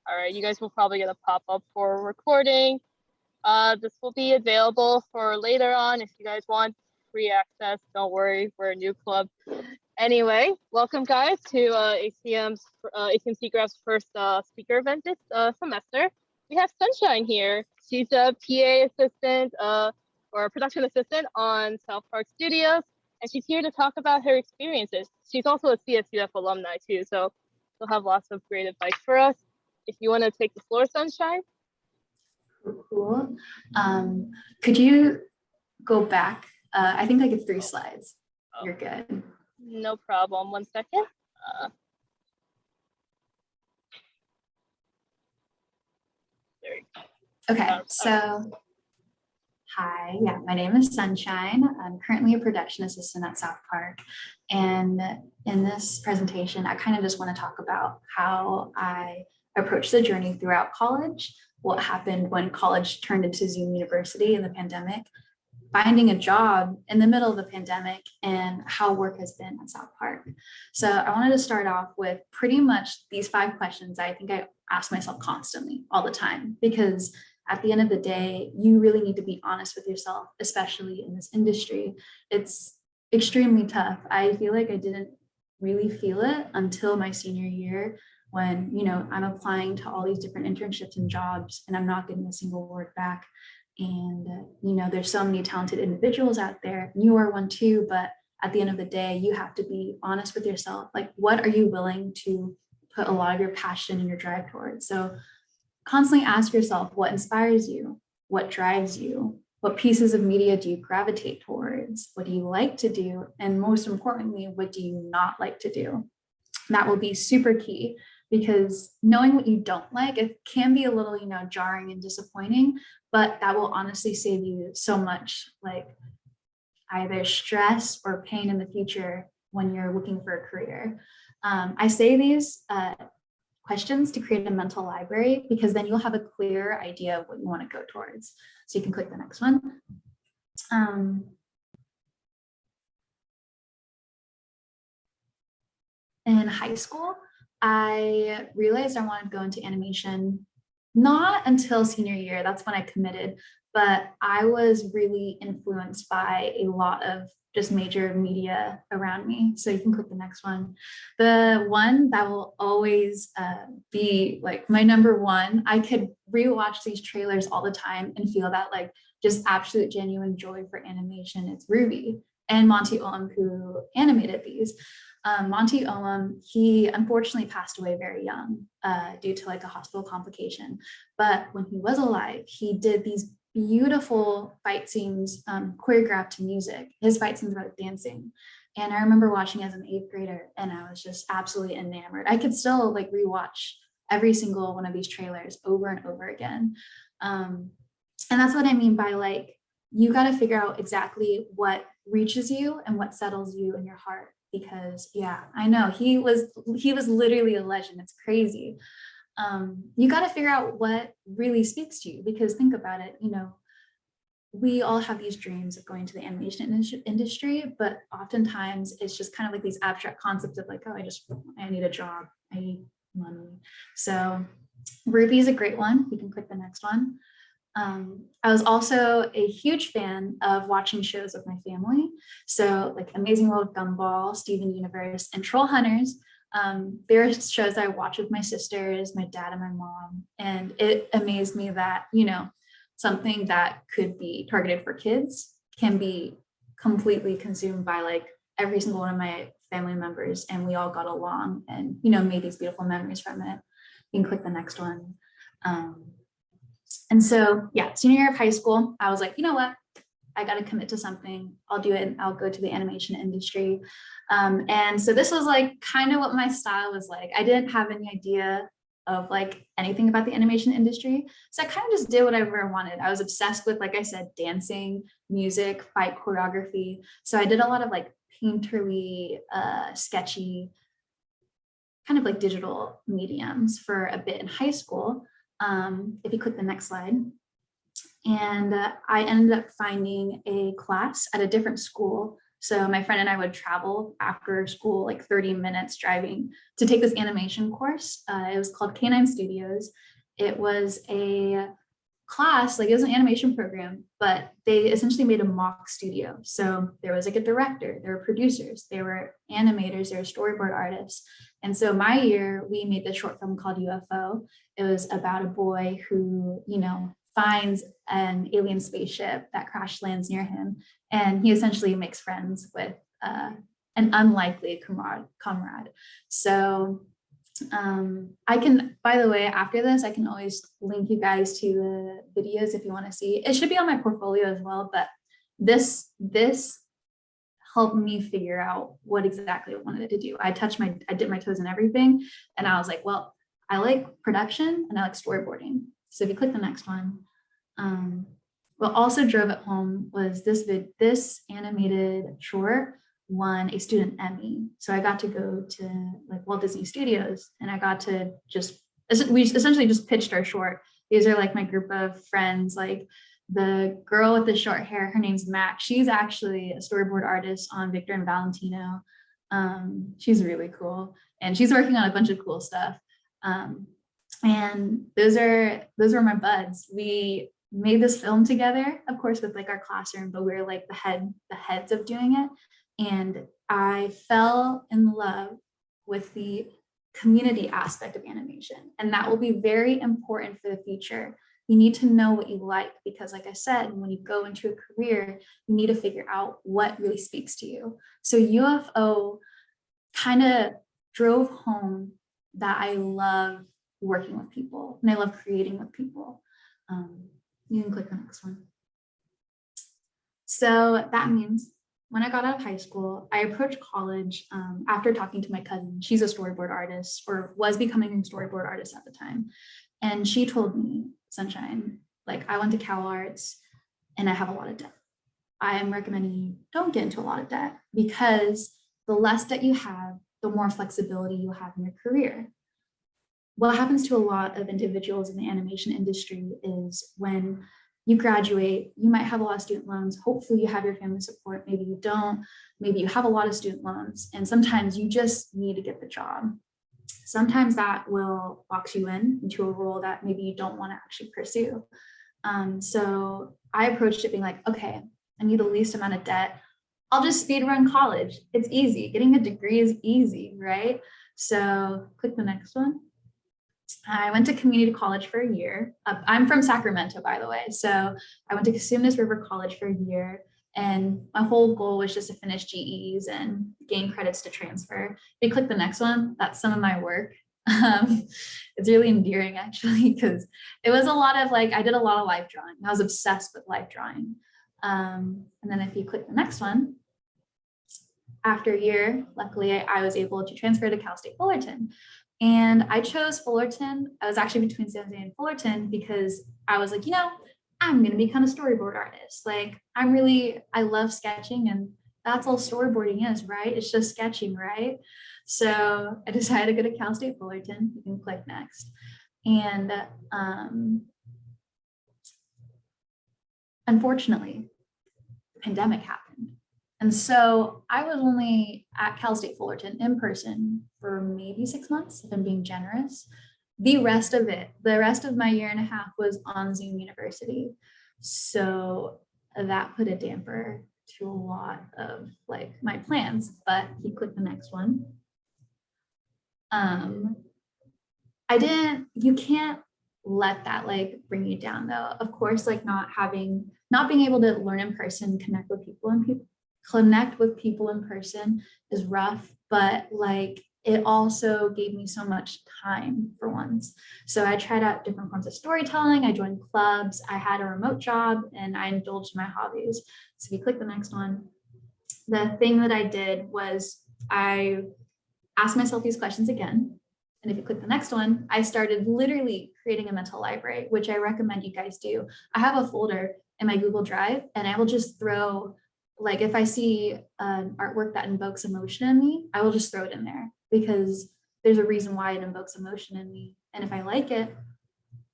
All right, you guys will probably get a pop-up for recording. This will be available for later on if you guys want free access. Don't worry, we're a new club. Anyway, welcome guys to ACM SIGGRAPH's first speaker event this semester. We have Sunshine here. She's a PA assistant or a production assistant on South Park Studios, and she's here to talk about her experiences. She's also a CSUF alumni too, so she'll have lots of great advice for us. If you want to take the floor, Sunshine. Cool. Could you go back? I think like it's 3 slides. Oh. You're good. No problem. 1 second. There we go. Okay, so hi, my name is Sunshine. I'm currently a production assistant at South Park. And in this presentation, I kind of just want to talk about how I approached the journey throughout college, what happened when college turned into Zoom University in the pandemic, finding a job in the middle of the pandemic, and how work has been at South Park. So I wanted to start off with pretty much these 5 questions I think I ask myself constantly all the time, because at the end of the day, you really need to be honest with yourself, especially in this industry. It's extremely tough. I feel like I didn't really feel it until my senior year when, I'm applying to all these different internships and jobs and I'm not getting a single word back. And, there's so many talented individuals out there. You are one too, but at the end of the day, you have to be honest with yourself. Like, what are you willing to put a lot of your passion and your drive towards? So constantly ask yourself, what inspires you? What drives you? What pieces of media do you gravitate towards? What do you like to do? And most importantly, what do you not like to do? That will be super key, because knowing what you don't like, it can be a little, jarring and disappointing, but that will honestly save you so much, like either stress or pain in the future when you're looking for a career. I say these questions to create a mental library, because then you'll have a clear idea of what you want to go towards. So you can click the next one. In high school, I realized I wanted to go into animation, not until senior year. That's when I committed, but I was really influenced by a lot of just major media around me. So you can click the next one. The one that will always be like my number one, I could rewatch these trailers all the time and feel that like just absolute genuine joy for animation. It's Ruby and Monty Olam, who animated these. Monty Olam, he unfortunately passed away very young due to like a hospital complication. But when he was alive, he did these beautiful fight scenes choreographed to music. His fight scenes were like dancing. And I remember watching as an 8th grader, and I was just absolutely enamored. I could still like rewatch every single one of these trailers over and over again. And that's what I mean by like, you got to figure out exactly what reaches you and what settles you in your heart. Because I know he was literally a legend. It's crazy. You got to figure out what really speaks to you, because think about it, we all have these dreams of going to the animation industry, but oftentimes it's just kind of like these abstract concepts of like, oh, I need a job, I need money. So Ruby is a great one. You can click the next one. I was also a huge fan of watching shows with my family. So like Amazing World of Gumball, Steven Universe, and Troll Hunters. There are shows I watch with my sisters, my dad, and my mom. And it amazed me that, something that could be targeted for kids can be completely consumed by like every single one of my family members. And we all got along and, made these beautiful memories from it. You can click the next one. And so, senior year of high school, I was like, you know what? I got to commit to something. I'll do it and I'll go to the animation industry. And so this was like kind of what my style was like. I didn't have any idea of like anything about the animation industry. So I kind of just did whatever I wanted. I was obsessed with, like I said, dancing, music, fight choreography. So I did a lot of like painterly, sketchy, kind of like digital mediums for a bit in high school. If you click the next slide. And I ended up finding a class at a different school So my friend and I would travel after school, like 30 minutes driving to take this animation course. It was called Canine Studios. It was a class, like it was an animation program, but they essentially made a mock studio. So there was like a director, there were producers, there were animators, there were storyboard artists. And so my year, we made this short film called UFO. It was about a boy who, finds an alien spaceship that crash lands near him. And he essentially makes friends with an unlikely comrade. So I can, by the way, after this, I can always link you guys to the videos if you want to see. It should be on my portfolio as well, but this helped me figure out what exactly I wanted to do. I dipped my toes in everything, and I was like, well, I like production and I like storyboarding. So if you click the next one, what also drove it home was this animated short won a student Emmy. So I got to go to like Walt Disney Studios, and I got to we essentially just pitched our short. These are like my group of friends, like the girl with the short hair, her name's Mac. She's actually a storyboard artist on Victor and Valentino. She's really cool, and she's working on a bunch of cool stuff. And those were my buds. We made this film together, of course, with like our classroom, but we were like the heads of doing it. And I fell in love with the community aspect of animation. And that will be very important for the future. You need to know what you like, because like I said, when you go into a career, you need to figure out what really speaks to you. So UFO kind of drove home that I love working with people and I love creating with people. You can click the next one. So that means when I got out of high school, I approached college after talking to my cousin. She's a storyboard artist, or was becoming a storyboard artist at the time. And she told me, Sunshine, like I went to Cal Arts and I have a lot of debt. I'm recommending you don't get into a lot of debt, because the less debt you have, the more flexibility you have in your career. What happens to a lot of individuals in the animation industry is when you graduate, you might have a lot of student loans. Hopefully you have your family support. Maybe you don't. Maybe you have a lot of student loans. And sometimes you just need to get the job. Sometimes that will box you into a role that maybe you don't want to actually pursue. So I approached it being like, okay, I need the least amount of debt. I'll just speed run college. It's easy. Getting a degree is easy, right? So click the next one. I went to community college for a year. I'm from Sacramento, by the way. So I went to Casumas River College for a year, and my whole goal was just to finish GEs and gain credits to transfer. If you click the next one, that's some of my work. It's really endearing, actually, because it was a lot of like, I did a lot of life drawing. I was obsessed with life drawing. And then if you click the next one, after a year, luckily I was able to transfer to Cal State Fullerton. And I chose Fullerton. I was actually between San Jose and Fullerton because I was like, I'm going to become a storyboard artist. Like I love sketching, and that's all storyboarding is, right? It's just sketching, right? So I decided to go to Cal State Fullerton. You can click next. And unfortunately, the pandemic happened. And so I was only at Cal State Fullerton in person for maybe 6 months, if I'm being generous. The rest of my year and a half was on Zoom University. So that put a damper to a lot of like my plans, but you click the next one. You can't let that like bring you down though. Of course, like not being able to learn in person, connect with people in person is rough, but like it also gave me so much time for once. So I tried out different forms of storytelling. I joined clubs. I had a remote job, and I indulged in my hobbies. So if you click the next one, the thing that I did was I asked myself these questions again. And if you click the next one, I started literally creating a mental library, which I recommend you guys do. I have a folder in my Google Drive, and I will just throw, like if I see an artwork that invokes emotion in me, I will just throw it in there because there's a reason why it invokes emotion in me. And if I like it,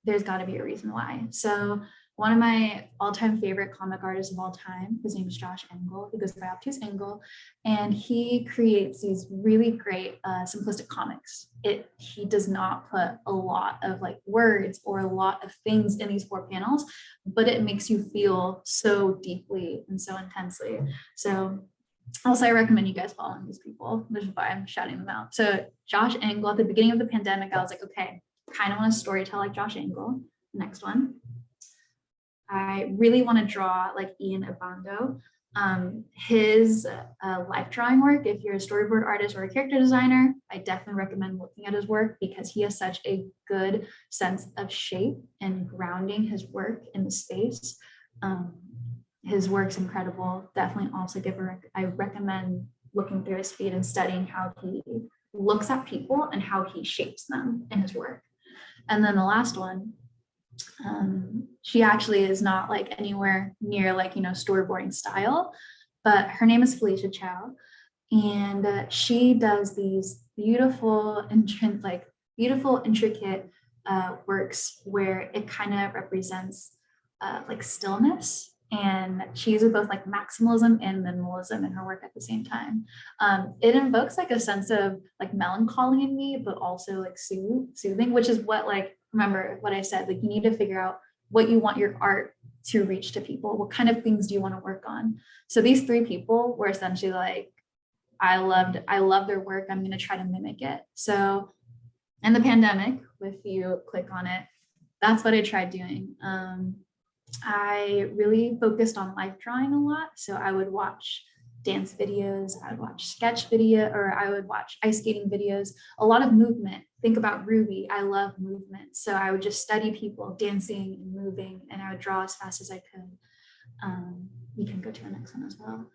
there's got to be a reason why. So one of my all-time favorite comic artists of all time. His name is Josh Engel. He goes by Obtuse Engel, and he creates these really great simplistic comics. He does not put a lot of like words or a lot of things in these 4 panels, but it makes you feel so deeply and so intensely. So also, I recommend you guys following these people, which is why I'm shouting them out. So Josh Engel, at the beginning of the pandemic, I was like, okay, kind of want to story tell like Josh Engel. Next one. I really want to draw like Ian Abando. His life drawing work, if you're a storyboard artist or a character designer, I definitely recommend looking at his work because he has such a good sense of shape and grounding his work in the space. His work's incredible. Definitely also I recommend looking through his feed and studying how he looks at people and how he shapes them in his work. And then the last one, she actually is not like anywhere near like, storyboarding style, but her name is Felicia Chow. And she does these beautiful, intricate works where it kind of represents like stillness. And she uses both like maximalism and minimalism in her work at the same time. It invokes like a sense of like melancholy in me, but also like soothing, which is what like, remember what I said, like you need to figure out what you want your art to reach to people. What kind of things do you want to work on? So these 3 people were essentially like, I love their work. I'm going to try to mimic it. So in the pandemic, if you click on it, that's what I tried doing. I really focused on life drawing a lot. So I would watch dance videos, I would watch sketch video, or I would watch ice skating videos, a lot of movement. Think about Ruby. I love movement. So I would just study people dancing and moving, and I would draw as fast as I could. You can go to the next one as well.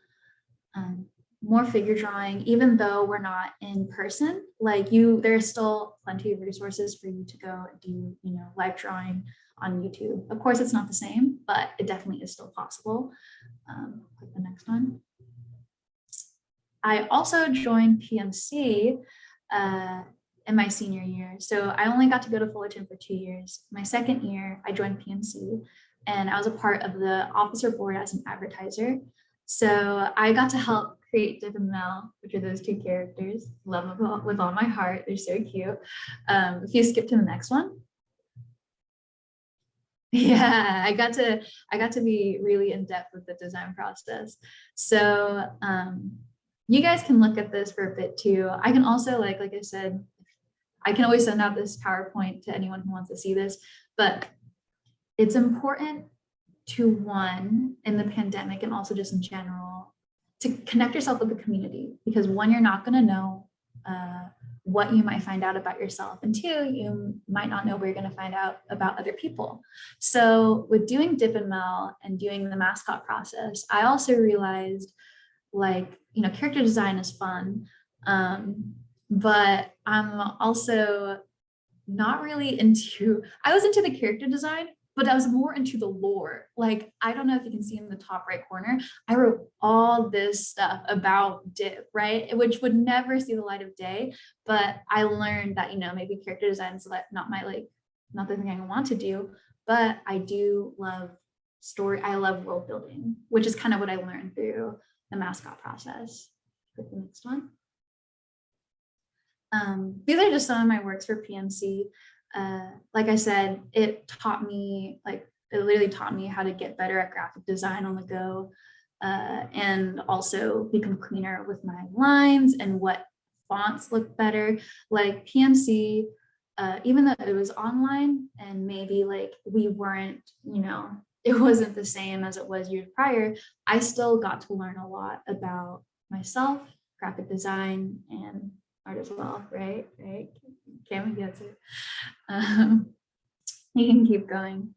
More figure drawing, even though we're not in person, like there's still plenty of resources for you to go and do, live drawing on YouTube. Of course, it's not the same, but it definitely is still possible. Click the next one. I also joined PMC in my senior year. So I only got to go to Fullerton for 2 years. My second year, I joined PMC, and I was a part of the officer board as an advertiser. So I got to help create Div and Mel, which are those 2 characters. Love them with all my heart. They're so cute. If you skip to the next one. Yeah, I got to be really in depth with the design process. So you guys can look at this for a bit too. I can also like I said, I can always send out this PowerPoint to anyone who wants to see this, but it's important to one in the pandemic and also just in general to connect yourself with the community, because one, you're not going to know what you might find out about yourself, and 2, you might not know where you're going to find out about other people. So with doing Dip and Mel and doing the mascot process, I also realized character design is fun, but I'm also not really I was into the character design, but I was more into the lore. Like, I don't know if you can see in the top right corner, I wrote all this stuff about Dip, right? Which would never see the light of day. But I learned that, maybe character design is not the thing I want to do, but I do love story. I love world building, which is kind of what I learned through the mascot process. Click the next one. These are just some of my works for PMC. Like I said, it literally taught me how to get better at graphic design on the go, and also become cleaner with my lines and what fonts look better. Like PMC, even though it was online and maybe we weren't, it wasn't the same as it was years prior, I still got to learn a lot about myself, graphic design, and art as well, right? Cameron gets it. You can keep going.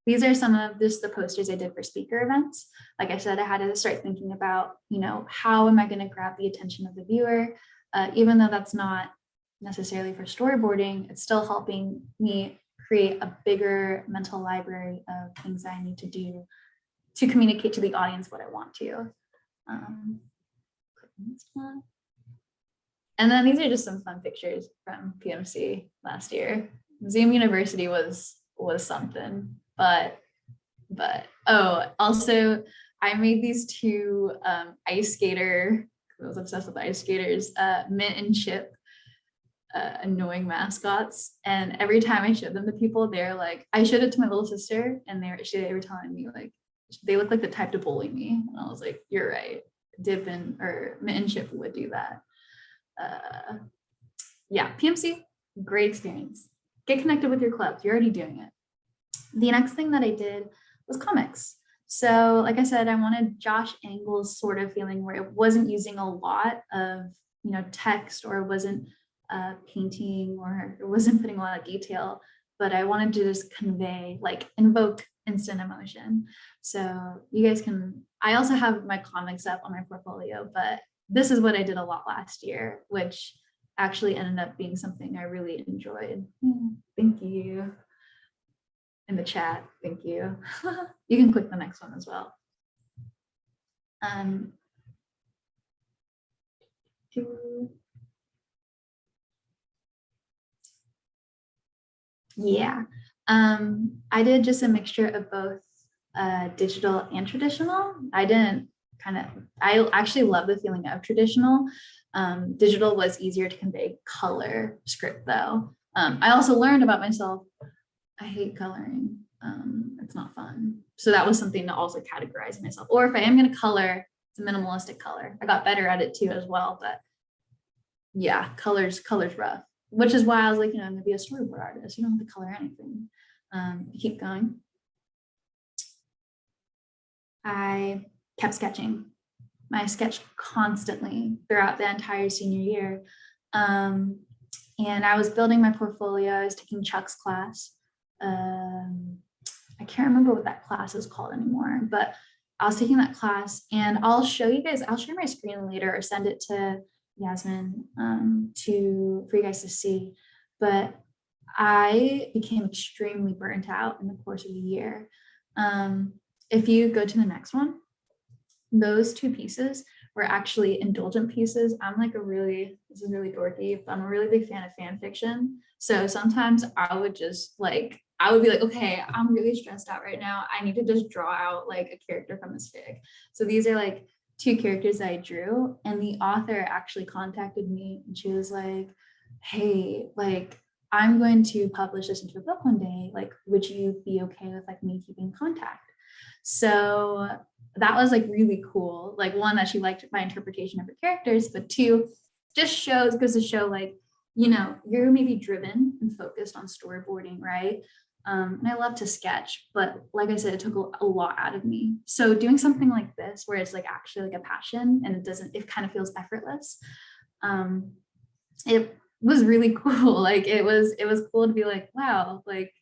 These are some of the posters I did for speaker events. Like I said, I had to start thinking about, how am I going to grab the attention of the viewer? Even though that's not necessarily for storyboarding, it's still helping me create a bigger mental library of things that I need to do to communicate to the audience what I want to. And then these are just some fun pictures from PMC last year. Zoom University was something, but oh, also I made these two ice skater, I was obsessed with ice skaters, Mint and Chip, annoying mascots. And every time I showed them to people, they're like, I showed it to my little sister, and they were telling me like they look like the type to bully me. And I was like, you're right. Mint and Chip would do that. Yeah, PMC, great experience. Get connected with your clubs. You're already doing it. The next thing that I did was comics. So like I said, I wanted Josh Engel's sort of feeling where it wasn't using a lot of, text, or it wasn't painting, or it wasn't putting a lot of detail, but I wanted to just convey, like invoke instant emotion. So you guys I also have my comics up on my portfolio, but this is what I did a lot last year, which actually ended up being something I really enjoyed. Thank you. In the chat, thank you. You can click the next one as well. Yeah, I did just a mixture of both digital and traditional. I actually love the feeling of traditional. Digital was easier to convey color script though. I also learned about myself. I hate coloring. It's not fun. So that was something to also categorize myself. Or if I am going to color, it's a minimalistic color. I got better at it too as well. But yeah, color's rough, which is why I was like, I'm going to be a storyboard artist. You don't have to color anything. Keep going. I kept sketching. I sketched constantly throughout the entire senior year. And I was building my portfolio. I was taking Chuck's class. I can't remember what that class is called anymore, but I was taking that class, and I'll share my screen later or send it to Yasmin for you guys to see. But I became extremely burnt out in the course of the year. If you go to the next one, those two pieces were actually indulgent pieces. This is really dorky, but I'm a really big fan of fan fiction. So sometimes I would be like, okay, I'm really stressed out right now. I need to just draw out like a character from this fic. So these are like two characters that I drew, and the author actually contacted me, and she was like, hey, like, I'm going to publish this into a book one day. Like, would you be okay with like me keeping contact? So that was like really cool. Like, one, that she liked my interpretation of her characters, but two, just goes to show like, you're maybe driven and focused on storyboarding, right? And I love to sketch, but like I said, it took a lot out of me. So doing something like this, where it's like actually like a passion, and it kind of feels effortless. It was really cool. Like it was cool to be like, wow, like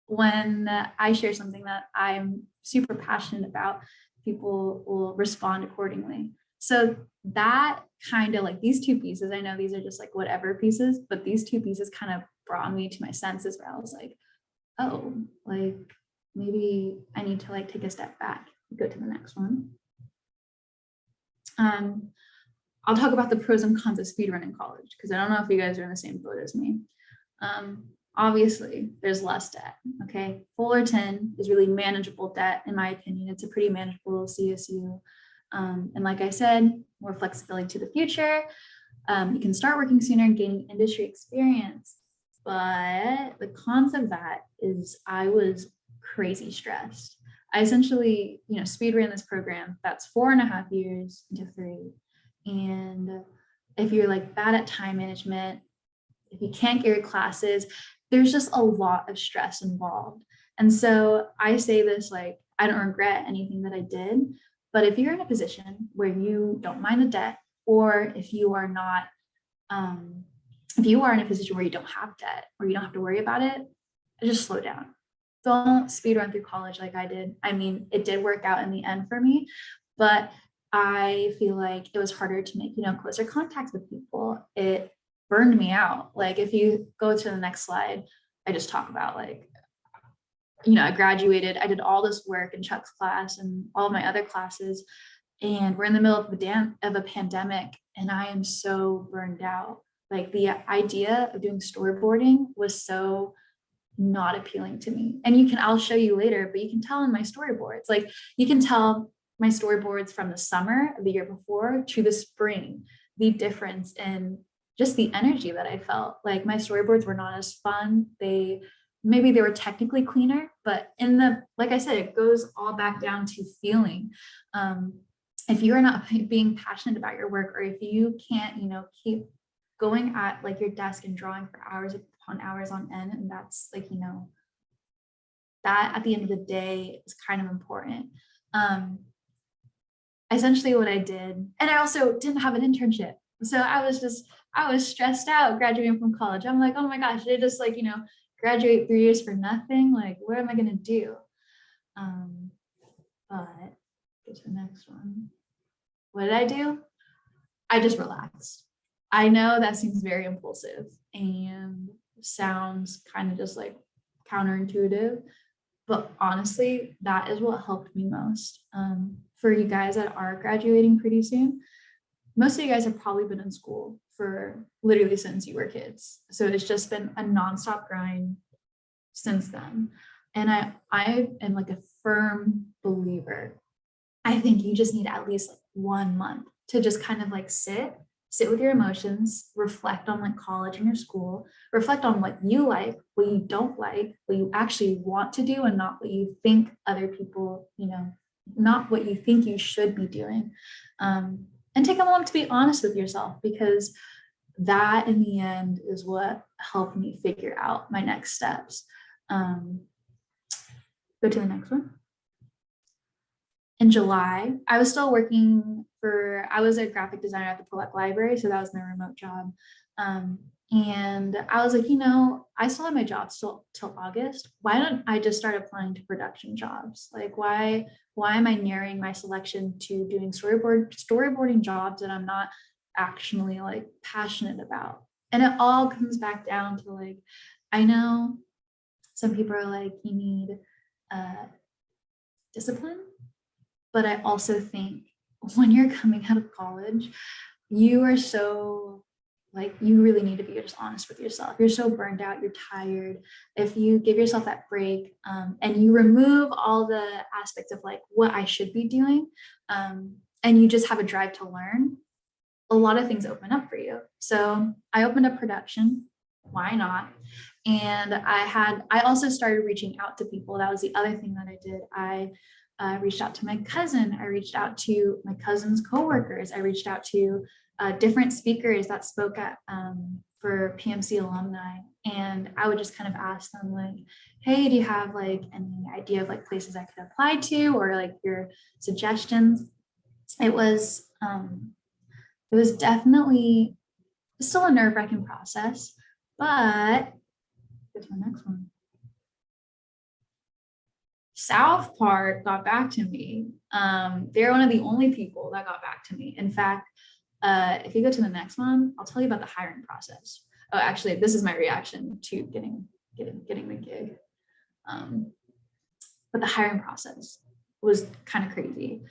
when I share something that I'm super passionate about, people will respond accordingly. So that kind of like these two pieces, I know these are just like whatever pieces, but these two pieces kind of brought me to my senses, where I was like, oh, like maybe I need to like take a step back. Go to the next one. I'll talk about the pros and cons of speedrun in college, because I don't know if you guys are in the same boat as me. Obviously, there's less debt, okay? Fullerton is really manageable debt, in my opinion. It's a pretty manageable CSU. And like I said, more flexibility to the future. You can start working sooner and gaining industry experience. But the cons of that is I was crazy stressed. I essentially, speed ran this program that's 4.5 years into 3. And if you're like bad at time management, if you can't get your classes, there's just a lot of stress involved. And so I say this, like, I don't regret anything that I did, but if you're in a position where you don't mind the debt, or if you are not, if you are in a position where you don't have debt or you don't have to worry about it, just slow down. Don't speed run through college like I did. I mean, it did work out in the end for me, but I feel like it was harder to make, closer contacts with people. It burned me out. Like if you go to the next slide, I just talk about like, I graduated, I did all this work in Chuck's class and all of my other classes, and we're in the middle of a pandemic, and I am so burned out. Like the idea of doing storyboarding was so not appealing to me. And I'll show you later, but you can tell in my storyboards, like you can tell my storyboards from the summer of the year before to the spring, the difference in just the energy that I felt. Like my storyboards were not as fun. Maybe they were technically cleaner, but like I said, it goes all back down to feeling. If you are not being passionate about your work, or if you can't, keep going at like your desk and drawing for hours upon hours on end, and that's like, that at the end of the day is kind of important. Essentially what I did, and I also didn't have an internship. So I was stressed out graduating from college. I'm like, oh my gosh, did I just like, graduate 3 years for nothing? Like, what am I gonna do? But get to the next one. What did I do? I just relaxed. I know that seems very impulsive and sounds kind of just like counterintuitive, but honestly, that is what helped me most. For you guys that are graduating pretty soon, most of you guys have probably been in school for literally since you were kids. So it's just been a nonstop grind since then. And I am like a firm believer. I think you just need at least like 1 month to just kind of like sit with your emotions, reflect on like college and your school, reflect on what you like, what you don't like, what you actually want to do, and not what you think other people, not what you think you should be doing. And take a moment to be honest with yourself, because that in the end is what helped me figure out my next steps. Go to the next one. In July, I was still working I was a graphic designer at the Public Library, so that was my remote job. And I was like, I still have my job till August. Why don't I just start applying to production jobs? Like, why am I narrowing my selection to doing storyboarding jobs that I'm not actually like passionate about? And it all comes back down to like, I know some people are like, you need discipline, but I also think when you're coming out of college, you are so like, you really need to be just honest with yourself. You're so burned out, you're tired. If you give yourself that break, and you remove all the aspects of like what I should be doing, and you just have a drive to learn, a lot of things open up for you. So I opened up production. Why not? And I also started reaching out to people. That was the other thing that I did. I reached out to my cousin. I reached out to my cousin's coworkers. I reached out to different speakers that spoke at for PMC alumni. And I would just kind of ask them like, hey, do you have like any idea of like places I could apply to, or like your suggestions? It was definitely still a nerve-wracking process, but go to the next one. South Park got back to me. They're one of the only people that got back to me. In fact, if you go to the next one, I'll tell you about the hiring process. Oh, actually, this is my reaction to getting the gig. But the hiring process was kind of crazy.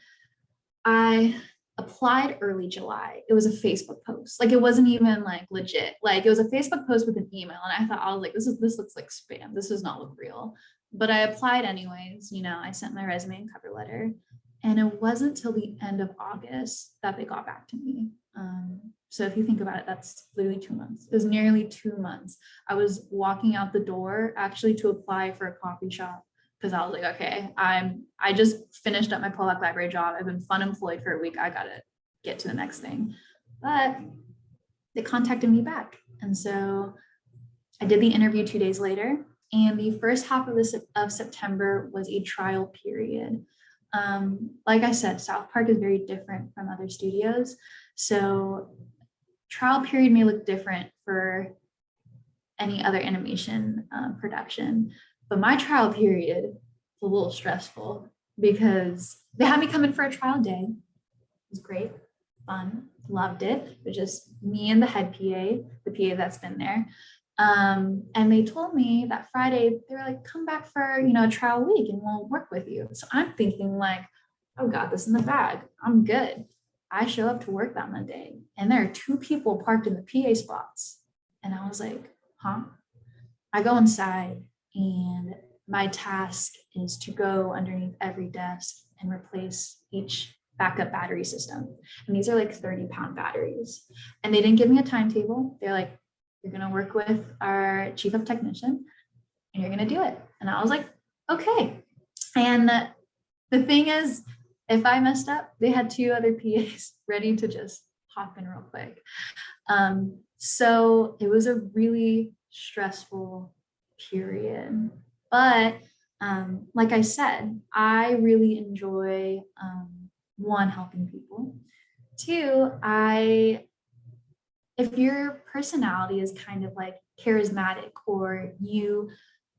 I applied early July. It was a Facebook post. Like, it wasn't even like legit. Like, it was a Facebook post with an email. And I was like, this looks like spam. This does not look real. But I applied anyways. I sent my resume and cover letter. And it wasn't till the end of August that they got back to me. So if you think about it, that's literally 2 months. It was nearly 2 months. I was walking out the door actually to apply for a coffee shop, because I was like, okay, I just finished up my Pollock Library job. I've been fun employed for a week. I gotta get to the next thing. But they contacted me back. And so I did the interview 2 days later. And the first half of September was a trial period. Like I said, South Park is very different from other studios. So trial period may look different for any other animation production. But my trial period was a little stressful because they had me come in for a trial day. It was great, fun, loved it. It was just me and the head PA, the PA that's been there. And they told me that Friday, they were like, come back for, a trial week and we'll work with you. So I'm thinking like, oh, got this in the bag. I'm good. I show up to work that Monday and there are 2 people parked in the PA spots. And I was like, huh? I go inside And my task is to go underneath every desk and replace each backup battery system. And these are like 30-pound batteries. And they didn't give me a timetable. They're like, you're going to work with our chief of technician and you're going to do it. And I was like, okay. And the thing is, if I messed up, they had 2 other PAs ready to just hop in real quick. So it was a really stressful period. But like I said, I really enjoy, one, helping people. 2, if your personality is kind of like charismatic or you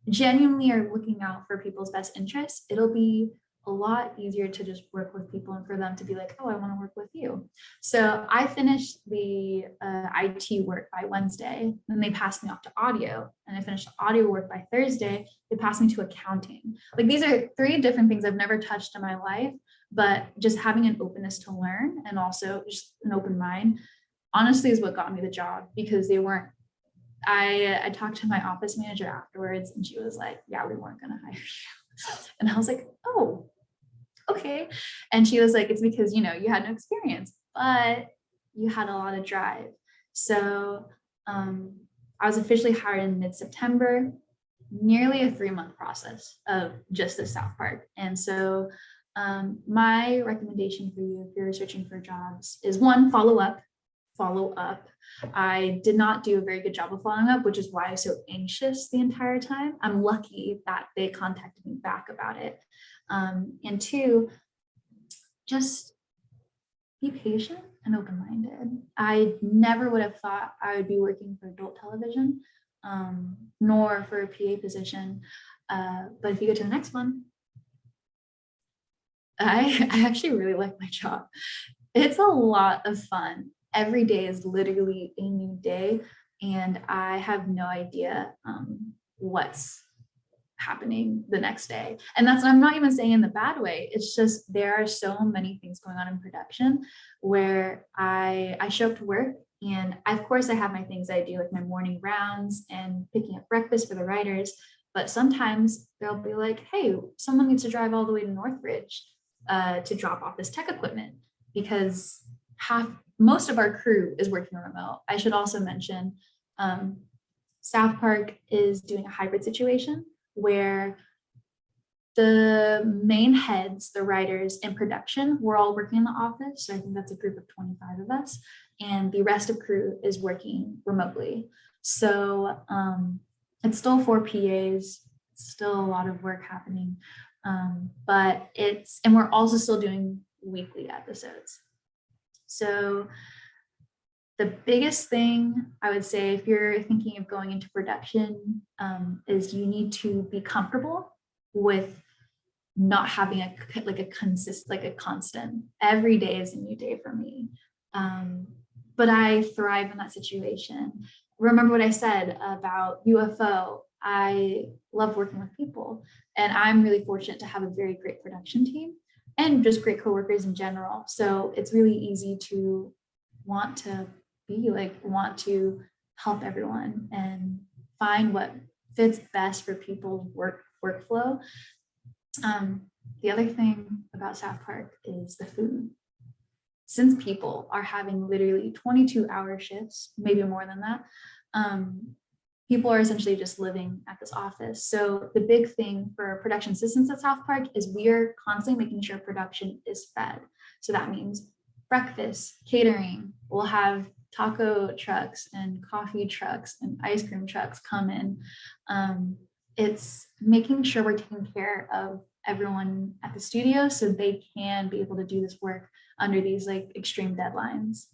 genuinely are looking out for people's best interests, it'll be a lot easier to just work with people and for them to be like, oh, I want to work with you. So I finished the IT work by Wednesday, then they passed me off to audio, and I finished the audio work by Thursday. They passed me to accounting. Like, these are 3 different things I've never touched in my life, but just having an openness to learn and also just an open mind, honestly, is what got me the job, because they weren't, I talked to my office manager afterwards and she was like, yeah, we weren't going to hire you. And I was like, oh, okay. And she was like, it's because, you had no experience, but you had a lot of drive. So I was officially hired in mid-September, nearly a 3-month process of just the South Park. And so my recommendation for you, if you're searching for jobs, is 1, follow up. I did not do a very good job of following up, which is why I was so anxious the entire time. I'm lucky that they contacted me back about it. And 2, just be patient and open-minded. I never would have thought I would be working for adult television, nor for a PA position. But if you go to the next one, I actually really like my job. It's a lot of fun. Every day is literally a new day, and I have no idea what's happening the next day. And I'm not even saying in the bad way. It's just there are so many things going on in production where I show up to work, and of course I have my things I do, like my morning rounds and picking up breakfast for the writers. But sometimes they'll be like, hey, someone needs to drive all the way to Northridge to drop off this tech equipment, because most of our crew is working remote. I should also mention South Park is doing a hybrid situation where the main heads, the writers and production, we're all working in the office. So I think that's a group of 25 of us. And the rest of crew is working remotely. So it's still 4 PAs, still a lot of work happening. But and we're also still doing weekly episodes. So the biggest thing I would say, if you're thinking of going into production, is you need to be comfortable with not having a constant. Every day is a new day for me. But I thrive in that situation. Remember what I said about UFO. I love working with people, and I'm really fortunate to have a very great production team and just great coworkers in general. So it's really easy to want to help everyone and find what fits best for people's workflow. The other thing about South Park is the food. Since people are having literally 22-hour shifts, maybe more than that, people are essentially just living at this office. So the big thing for production assistants at South Park is we are constantly making sure production is fed. So that means breakfast, catering. We'll have taco trucks and coffee trucks and ice cream trucks come in. It's making sure we're taking care of everyone at the studio so they can be able to do this work under these like extreme deadlines.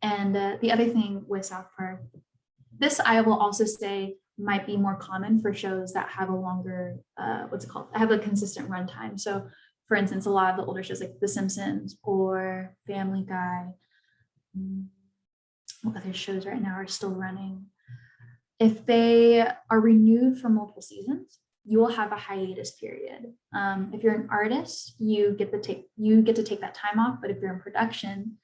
And the other thing with South Park, this I will also say might be more common for shows that have a longer, have a consistent runtime. So for instance, a lot of the older shows like The Simpsons or Family Guy, what other shows right now are still running? If they are renewed for multiple seasons, you will have a hiatus period. If you're an artist, you get to take that time off. But if you're in production,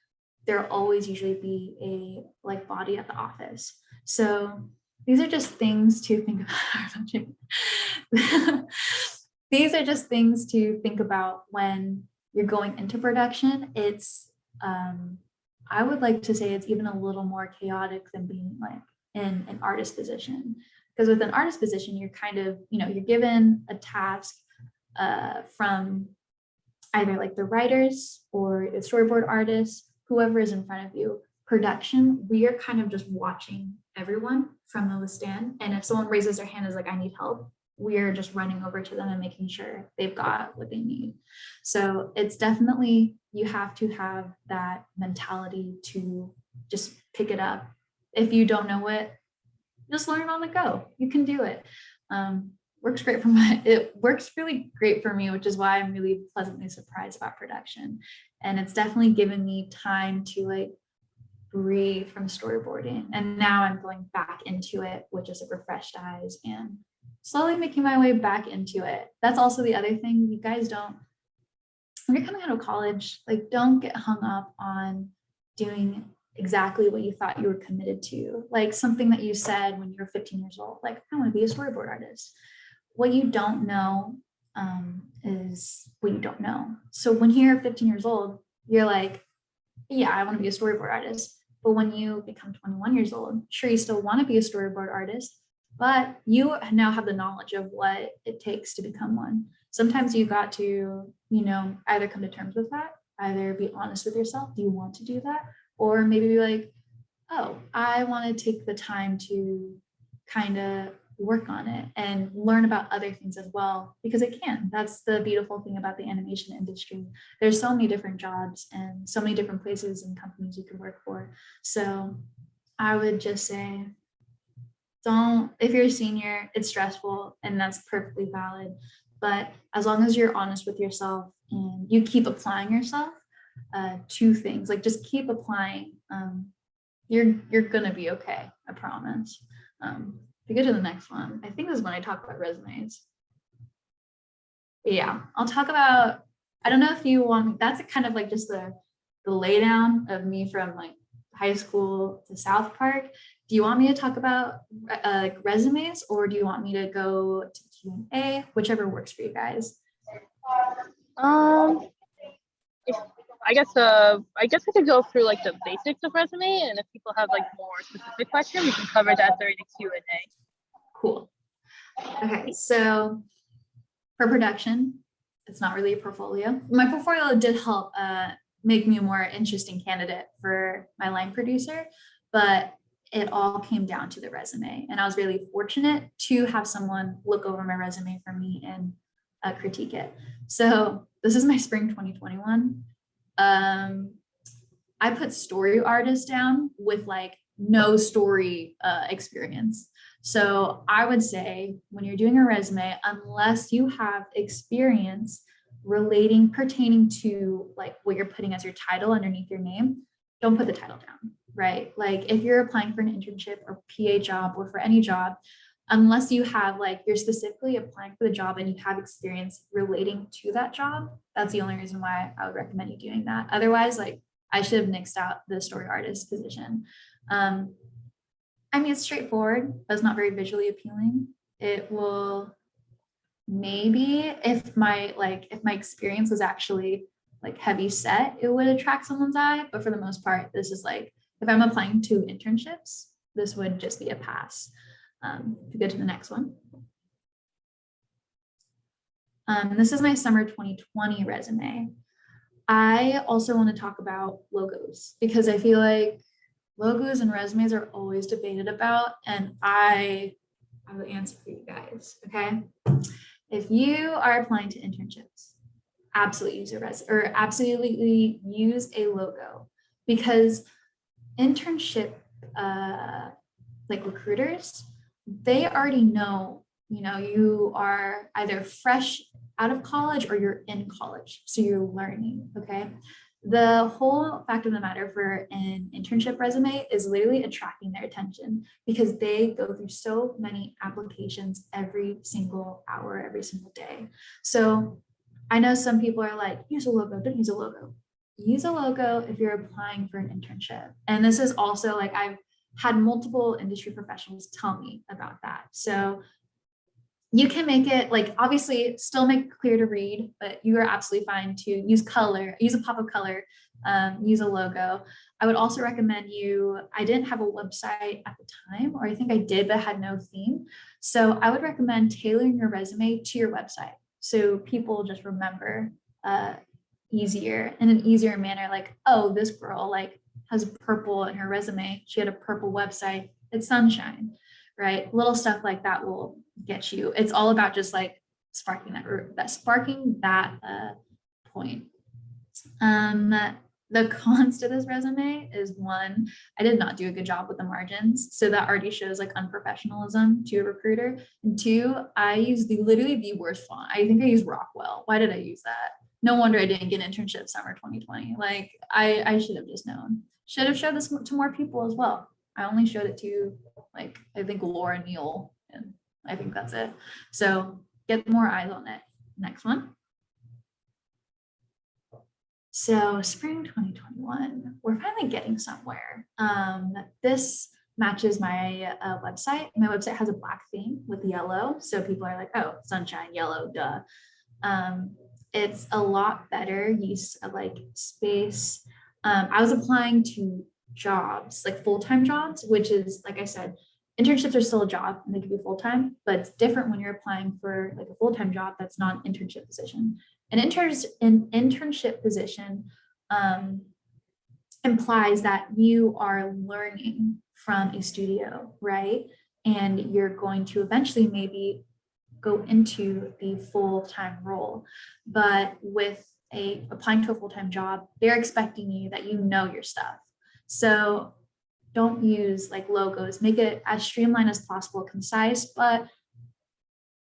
there'll always usually be a body at the office. So these are just things to think about. These are just things to think about when you're going into production. It's, I would like to say it's even a little more chaotic than being like in an artist position. Because with an artist position, you're kind of, you're given a task from either like the writers or the storyboard artists, whoever is in front of you. Production, we are kind of just watching everyone from the stand. And if someone raises their hand is like, I need help, we're just running over to them and making sure they've got what they need. So it's definitely, you have to have that mentality to just pick it up. If you don't know it, just learn on the go. You can do it. It works really great for me, which is why I'm really pleasantly surprised about production. And it's definitely given me time to like breathe from storyboarding. And now I'm going back into it with just like refreshed eyes and slowly making my way back into it. That's also the other thing. You guys don't, when you're coming out of college, like don't get hung up on doing exactly what you thought you were committed to. Like something that you said when you were 15 years old, like I want to be a storyboard artist. What you don't know is what you don't know. So when you're 15 years old, you're like, yeah, I want to be a storyboard artist. But when you become 21 years old, sure, you still want to be a storyboard artist, but you now have the knowledge of what it takes to become one. Sometimes you got to, either come to terms with that, either be honest with yourself. Do you want to do that? Or maybe be like, oh, I want to take the time to kind of work on it and learn about other things as well, because it can. That's the beautiful thing about the animation industry. There's so many different jobs and so many different places and companies you can work for. So I would just say, if you're a senior, it's stressful and that's perfectly valid. But as long as you're honest with yourself and you keep applying yourself to things, like just keep applying, you're gonna be okay, I promise. If you go to the next one, I think this is when I talk about resumes. Yeah, I'll talk about, I don't know if you want me, that's kind of like just the laydown of me from like high school to South Park. Do you want me to talk about like resumes, or do you want me to go to Q&A, whichever works for you guys? I guess I could go through like the basics of resume, and if people have like more specific questions, we can cover that during the Q&A. Cool. Okay, so for production, it's not really a portfolio. My portfolio did help make me a more interesting candidate for my line producer, but it all came down to the resume. And I was really fortunate to have someone look over my resume for me and critique it. So this is my spring 2021. I put story artist down with like no story experience. So I would say when you're doing a resume, unless you have experience pertaining to like what you're putting as your title underneath your name, don't put the title down, right? Like if you're applying for an internship or PA job or for any job, unless you have like, you're specifically applying for the job and you have experience relating to that job, that's the only reason why I would recommend you doing that. Otherwise, like I should have nixed out the story artist position. I mean, it's straightforward, but it's not very visually appealing. It will maybe if my experience was actually like heavy set, it would attract someone's eye. But for the most part, this is like, if I'm applying to internships, this would just be a pass. If you go to the next one. This is my summer 2020 resume. I also want to talk about logos because I feel like logos and resumes are always debated about, and I have the answer for you guys, okay? If you are applying to internships, absolutely use a logo, because internship like recruiters, they already know, you are either fresh out of college or you're in college, so you're learning, okay? The whole fact of the matter for an internship resume is literally attracting their attention because they go through so many applications every single hour, every single day. So I know some people are like, use a logo, don't use a logo. Use a logo if you're applying for an internship. And this is also like, had multiple industry professionals tell me about that. So you can make it like, obviously still make it clear to read, but you are absolutely fine to use color, use a pop of color, use a logo. I would also recommend I didn't have a website at the time, or I think I did, but had no theme. So I would recommend tailoring your resume to your website, so people just remember easier, in an easier manner, like, oh, this girl like has purple in her resume. She had a purple website. It's sunshine, right? Little stuff like that will get you. It's all about just like sparking that point. The cons to this resume is, one, I did not do a good job with the margins. So that already shows like unprofessionalism to a recruiter. And two, I used literally the worst font. I think I used Rockwell. Why did I use that? No wonder I didn't get an internship summer 2020. Like I should have just known. Should have showed this to more people as well. I only showed it to like, I think Laura Neal, and I think that's it. So get more eyes on it. Next one. So spring 2021, we're finally getting somewhere. This matches my website. My website has a black theme with yellow. So people are like, oh, sunshine, yellow, duh. It's a lot better use of like space. I was applying to jobs, like full-time jobs, which is, like I said, internships are still a job and they can be full-time, but it's different when you're applying for like a full-time job that's not an internship position. An internship position implies that you are learning from a studio, right? And you're going to eventually maybe go into the full-time role. But with applying to a full-time job, they're expecting you that you know your stuff. So don't use like logos, make it as streamlined as possible, concise, but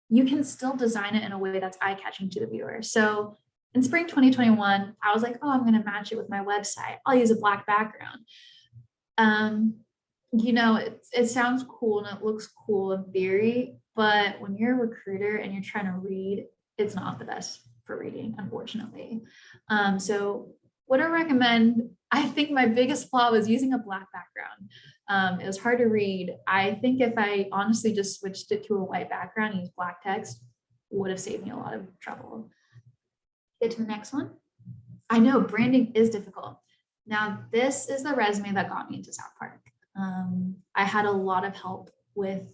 you can still design it in a way that's eye-catching to the viewer. So in spring 2021, I was like, oh, I'm going to match it with my website. I'll use a black background. You know, it sounds cool and it looks cool in theory, but when you're a recruiter and you're trying to read, it's not the best for reading, unfortunately. So what I recommend, I think my biggest flaw was using a black background. It was hard to read. I think if I honestly just switched it to a white background and used black text, would have saved me a lot of trouble. Get to the next one. I know branding is difficult. Now, this is the resume that got me into South Park. I had a lot of help with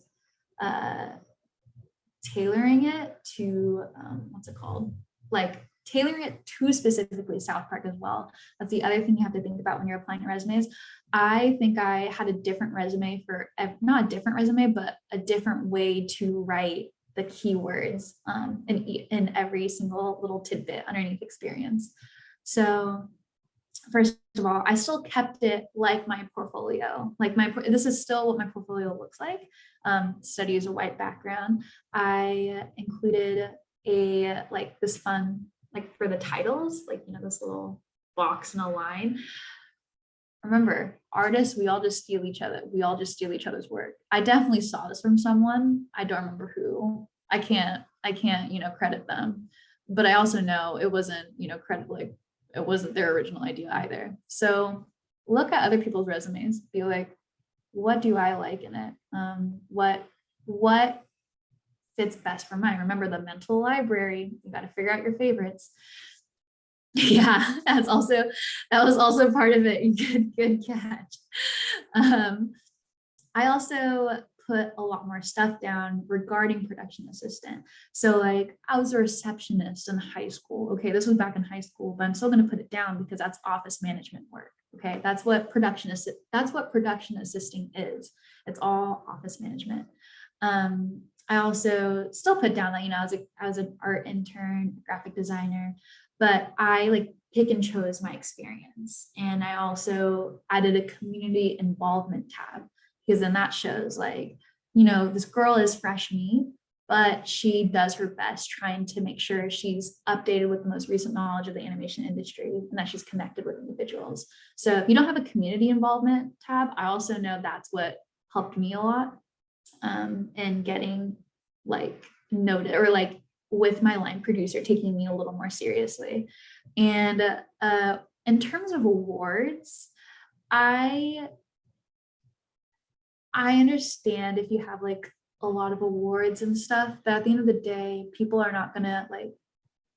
tailoring it to, what's it called? Like tailoring it to specifically South Park as well. That's the other thing you have to think about when you're applying resumes. I think I had a different resume for, not a different resume, but a different way to write the keywords in every single little tidbit underneath experience. So first of all, I still kept it like my portfolio. Like this is still what my portfolio looks like. Study as a white background. I included this fun, like for the titles, like, you know, this little box and a line. Remember, artists, we all just steal each other's work. I definitely saw this from someone. I don't remember who. I can't, you know, credit them. But I also know it wasn't, you know, it wasn't their original idea either. So look at other people's resumes, be like, what do I like in it? What fits best for mine? Remember the mental library, you got to figure out your favorites. Yeah, that was also part of it. Good catch. I also put a lot more stuff down regarding production assistant. So like I was a receptionist in high school. Okay, this was back in high school, but I'm still going to put it down because that's office management work. Okay, that's what production assisting is. It's all office management. I also still put down that, you know, I was an art intern, graphic designer, but I like pick and chose my experience. And I also added a community involvement tab, because then that shows like, you know, this girl is fresh me, but she does her best trying to make sure she's updated with the most recent knowledge of the animation industry and that she's connected with individuals. So if you don't have a community involvement tab, I also know that's what helped me a lot in getting like noted, or like with my line producer taking me a little more seriously. And in terms of awards, I I understand if you have like a lot of awards and stuff, but at the end of the day, people are not gonna like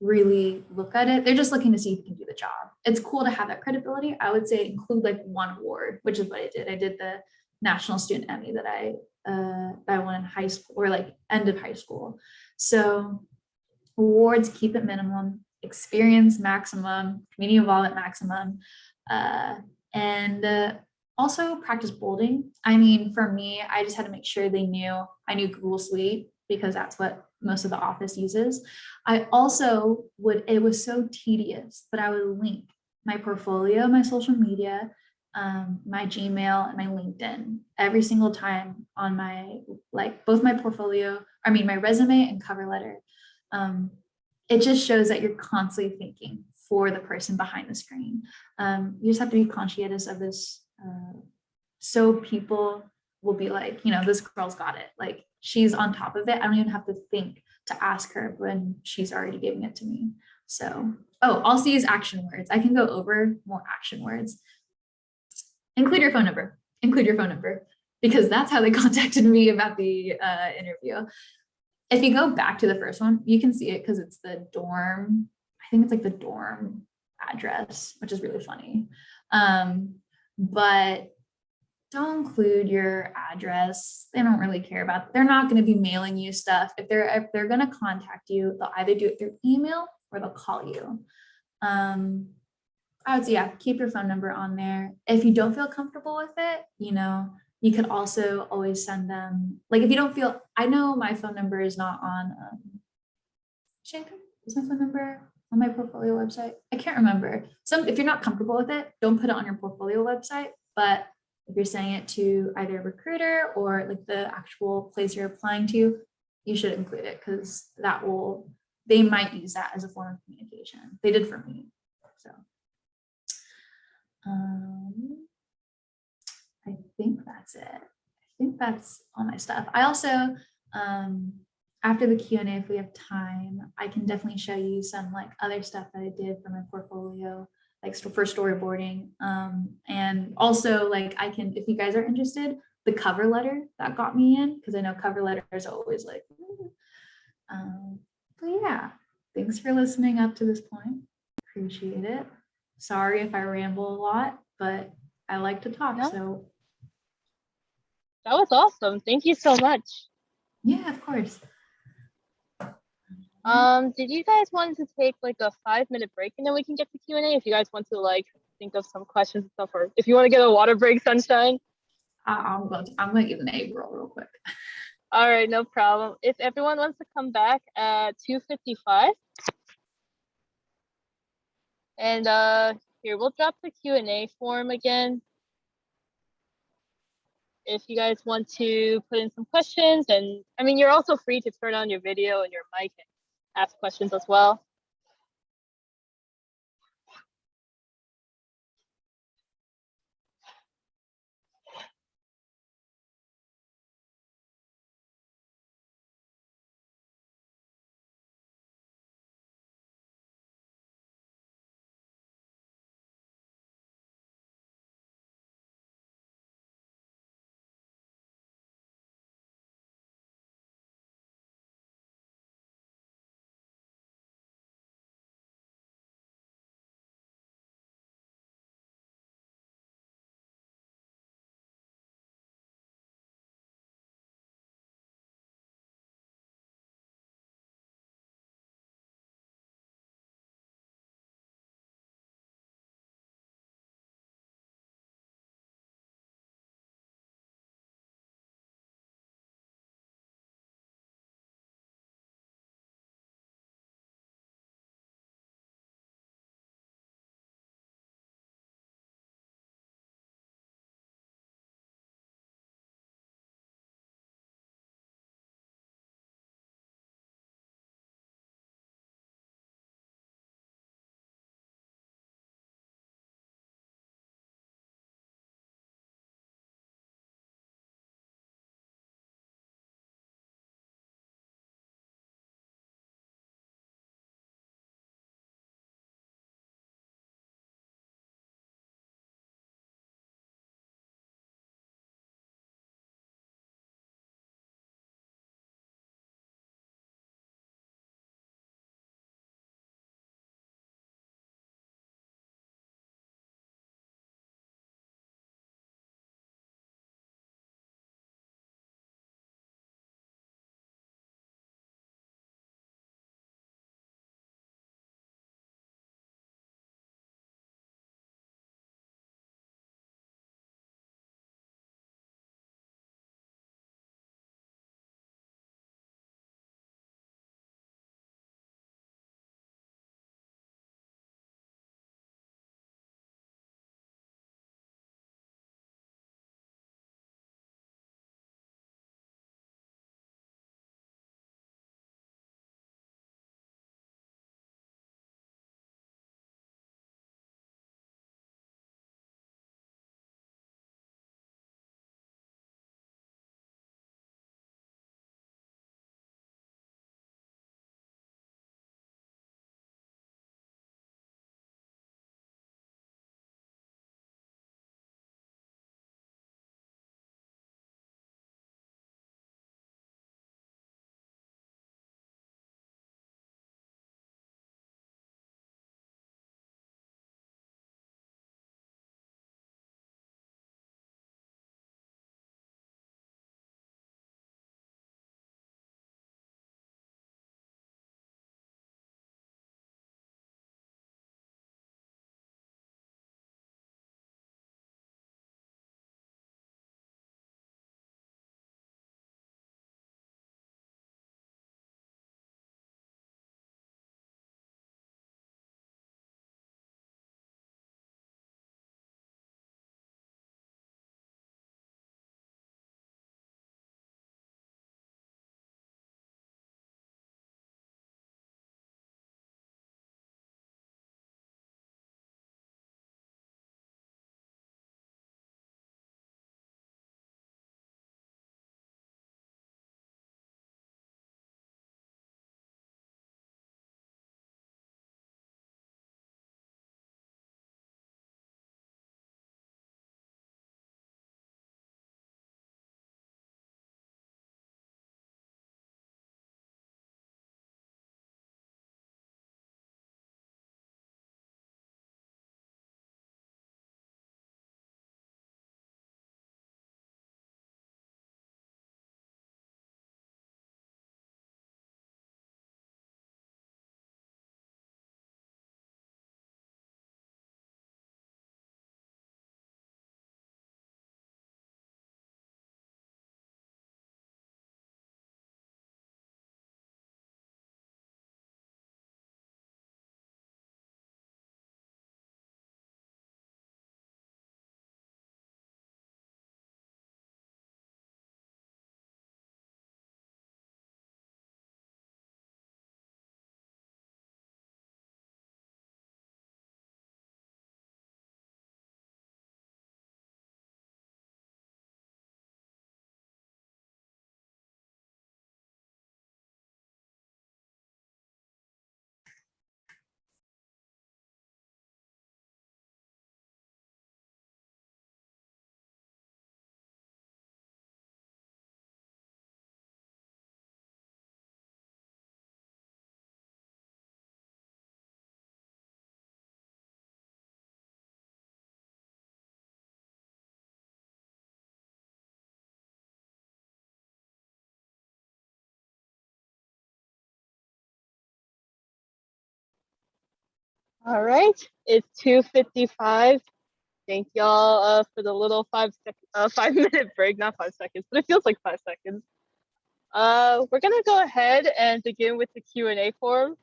really look at it. They're just looking to see if you can do the job. It's cool to have that credibility. I would say include like one award, which is what I did. I did the National Student Emmy that I won in high school or like end of high school. So awards, keep it minimum, experience maximum, community involvement maximum, uh, and also practice bolding. I mean, for me, I just had to make sure they knew I knew Google Suite because that's what most of the office uses. I also would, it was so tedious, but I would link my portfolio, my social media, my Gmail and my LinkedIn every single time on my, like both my portfolio, I mean, my resume and cover letter. It just shows that you're constantly thinking for the person behind the screen. You just have to be conscientious of this. So people will be like, you know, this girl's got it. Like she's on top of it. I don't even have to think to ask her when she's already giving it to me. So, oh, also use action words. I can go over more action words. Include your phone number. Include your phone number because that's how they contacted me about the interview. If you go back to the first one, you can see it because it's the dorm. I think it's like the dorm address, which is really funny. But don't include your address. They don't really care about, they're not going to be mailing you stuff. If they're going to contact you, they'll either do it through email or they'll call you. I would say, yeah, keep your phone number on there. If you don't feel comfortable with it, you know, you can also always send them, like if you don't feel, I know my phone number is not on, is my phone number on my portfolio website? I can't remember. If you're not comfortable with it, don't put it on your portfolio website, but if you're sending it to either a recruiter or like the actual place you're applying to, you should include it because that will, they might use that as a form of communication. They did for me, so. I think that's it. I think that's all my stuff. I also, after the Q&A, if we have time, I can definitely show you some like other stuff that I did for my portfolio, like for storyboarding. And also like I can, if you guys are interested, the cover letter that got me in, because I know cover letters are always like, but yeah, thanks for listening up to this point. Appreciate it. Sorry if I ramble a lot, but I like to talk, No, so. that was awesome. Thank you so much. Yeah, of course. Did you guys want to take like a 5-minute break and then we can get to Q&A if you guys want to like think of some questions and stuff, or if you want to get a water break, Sunshine? I'm going to give an egg roll real quick. All right, no problem. If everyone wants to come back at 2:55, and here we'll drop the Q&A form again. If you guys want to put in some questions, and I mean, you're also free to turn on your video and your mic and ask questions as well. All right, it's 2:55. Thank y'all for the little 5 minute break, not 5 seconds, but it feels like 5 seconds. We're gonna go ahead and begin with the Q&A form.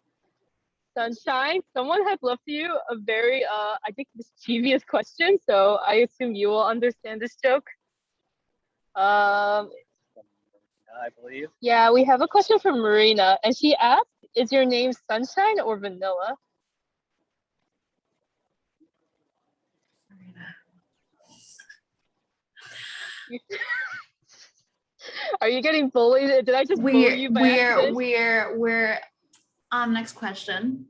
Sunshine, someone had left you a very, I think, mischievous question, so I assume you will understand this joke. I believe. Yeah, we have a question from Marina, and she asked, "Is your name Sunshine or Vanilla?" Are you getting bullied? Did I just bully you by accident? We're next question.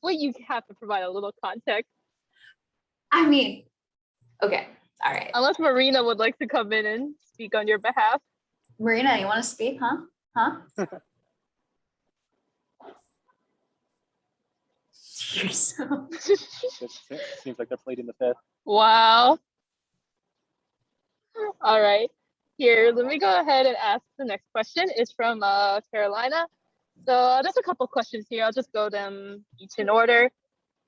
Well, you have to provide a little context. I mean, okay, all right. Unless Marina would like to come in and speak on your behalf. Marina, you want to speak, huh? You're so... Seems like they're pleading the fifth. Wow. All right. Here, let me go ahead and ask the next question. It's from Carolina. So there's a couple questions here. I'll just go them each in order.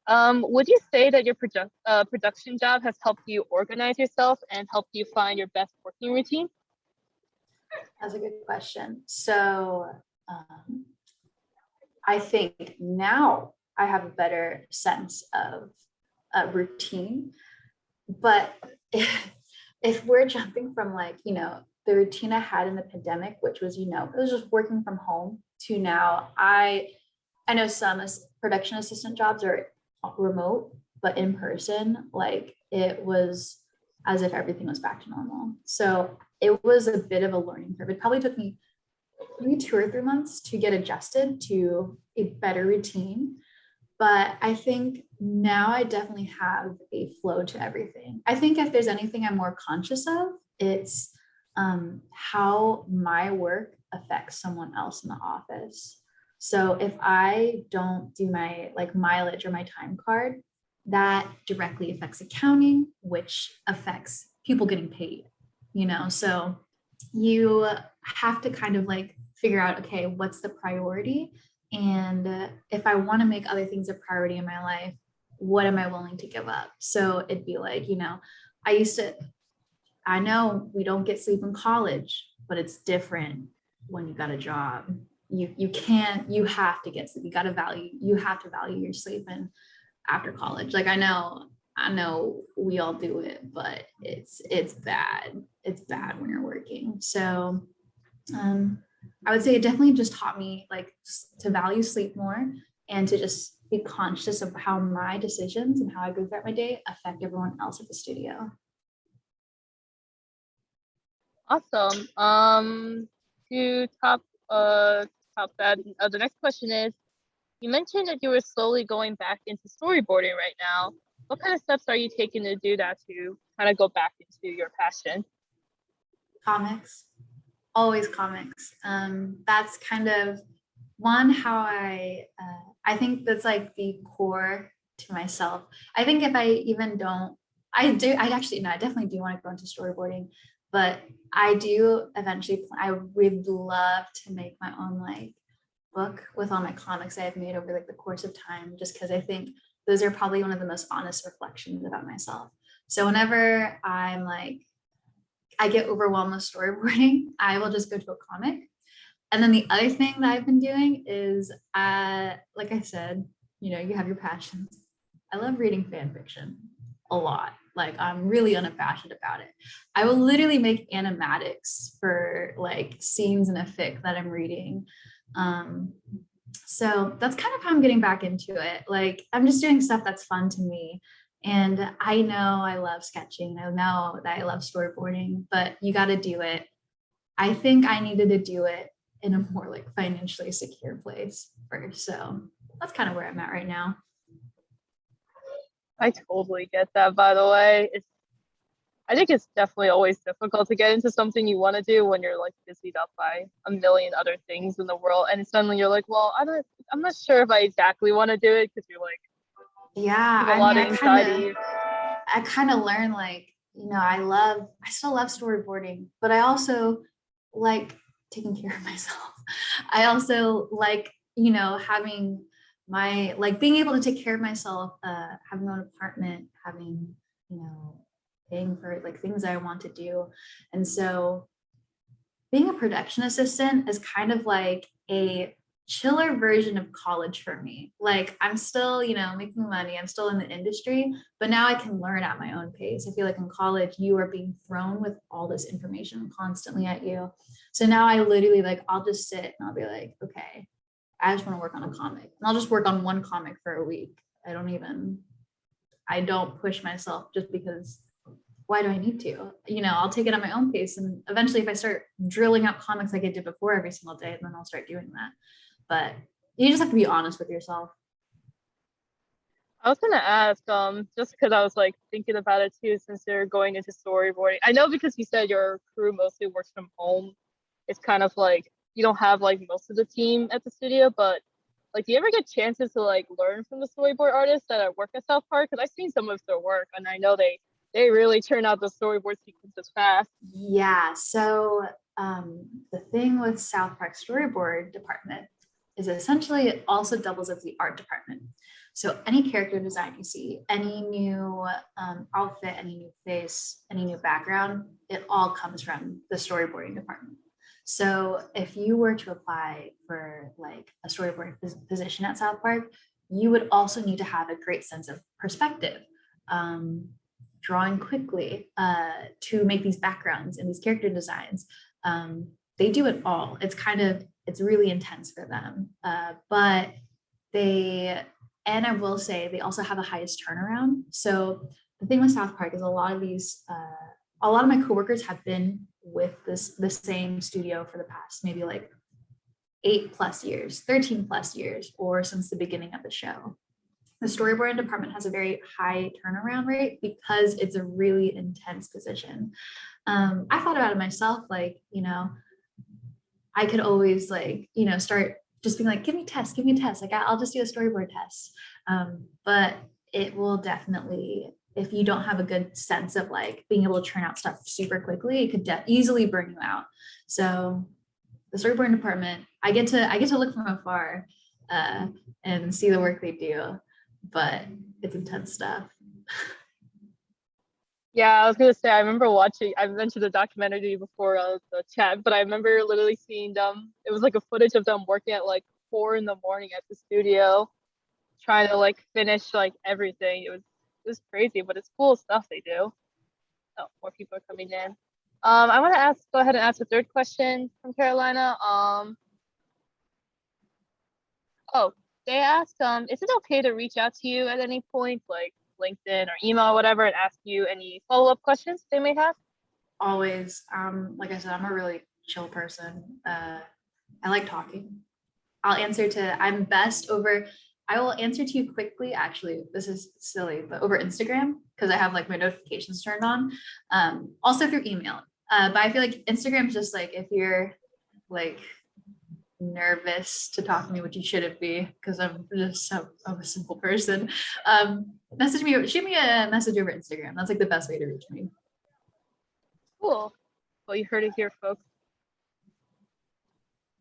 Would you say that your production job has helped you organize yourself and helped you find your best working routine? That's a good question. So I think now I have a better sense of routine, but if we're jumping from like, the routine I had in the pandemic, which was, it was just working from home, to now I know some production assistant jobs are remote, but in person, like it was as if everything was back to normal. So it was a bit of a learning curve. It probably took me maybe 2 or 3 months to get adjusted to a better routine. But I think now I definitely have a flow to everything. I think if there's anything I'm more conscious of, it's how my work affects someone else in the office. So if I don't do my mileage or my time card, that directly affects accounting, which affects people getting paid, so you have to kind of figure out, okay, what's the priority? And if I want to make other things a priority in my life, what am I willing to give up? So it'd be like, I know we don't get sleep in college, but it's different when you got a job. You have to get sleep. You have to value your sleep. And after college, I know we all do it, but it's bad. It's bad when you're working. So I would say it definitely just taught me to value sleep more and to just be conscious of how my decisions and how I go throughout my day affect everyone else at the studio. Awesome. To top that, the next question is, you mentioned that you were slowly going back into storyboarding right now. What kind of steps are you taking to do that, to kind of go back into your passion? Comics, always comics. That's kind of how I think that's the core to myself. I think if I even don't, I definitely do want to go into storyboarding, but I do eventually, I would love to make my own book with all my comics I've made over the course of time, just because I think those are probably one of the most honest reflections about myself. So whenever I'm I get overwhelmed with storyboarding, I will just go to a comic. And then the other thing that I've been doing is, like I said, you have your passions. I love reading fan fiction a lot. I'm really unabashed about it. I will literally make animatics for scenes in a fic that I'm reading. So that's kind of how I'm getting back into it. I'm just doing stuff that's fun to me. And I know I love sketching. I know that I love storyboarding, but you got to do it. I think I needed to do it in a more financially secure place first. So that's kind of where I'm at right now. I totally get that, by the way. I think it's definitely always difficult to get into something you want to do when you're busied up by a million other things in the world, and suddenly you're well, I'm not sure if I exactly want to do it, because you're yeah, a lot of anxiety. I kind of learned I still love storyboarding, but I also like taking care of myself. I also like you know, having my, like being able to take care of myself, having my own apartment, having, you know, paying for like things I want to do. And so being a production assistant is kind of like a chiller version of college for me. Like I'm still, you know, making money, I'm still in the industry, but now I can learn at my own pace. I feel like in college, you are being thrown with all this information constantly at you. So now I literally like, I'll just sit and I'll be like, okay, I just want to work on a comic. And I'll just work on one comic for a week. I don't push myself just because why do I need to? You know, I'll take it at my own pace. And eventually, if I start drilling out comics like I did before every single day, then I'll start doing that. But you just have to be honest with yourself. I was gonna ask, just because I was like thinking about it too, since you're going into storyboarding. I know because you said your crew mostly works from home. It's kind of like you don't have like most of the team at the studio, but like, do you ever get chances to like learn from the storyboard artists that work at South Park? Because I've seen some of their work, and I know they really turn out the storyboard sequences fast. Yeah. So the thing with South Park storyboard department is essentially it also doubles as the art department. So any character design you see, any new outfit, any new face, any new background, it all comes from the storyboarding department. So if you were to apply for like a storyboarding position at South Park, you would also need to have a great sense of perspective, drawing quickly to make these backgrounds and these character designs. They do it all. It's really intense for them. But and I will say they also have the highest turnaround. So the thing with South Park is a lot of my coworkers have been with the same studio for the past maybe like 8+ years, 13+ years, or since the beginning of the show. The storyboarding department has a very high turnaround rate because it's a really intense position. I thought about it myself, like, you know, I could always like, you know, start just being like, give me tests. Like I'll just do a storyboard test. But it will definitely, if you don't have a good sense of like being able to churn out stuff super quickly, it could easily burn you out. So the storyboarding department, I get to look from afar and see the work they do, but it's intense stuff. Yeah, I was gonna say I remember watching. I mentioned the documentary before the chat, but I remember literally seeing them. It was like a footage of them working at like 4 in the morning at the studio, trying to like finish like everything. It was crazy, but it's cool stuff they do. Oh, more people are coming in. I want to go ahead and ask a third question from Carolina. Oh, they asked, is it okay to reach out to you at any point, like LinkedIn or email or whatever, and ask you any follow-up questions they may have? Always, like I said, I'm a really chill person. I like talking. I will answer to you quickly. Actually, this is silly, but over Instagram, because I have like my notifications turned on. Also through email. But I feel like Instagram is just like if you're like nervous to talk to me, which you shouldn't be, because I'm a simple person. Shoot me a message over Instagram. That's like the best way to reach me. Cool. Well, you heard it here, folks.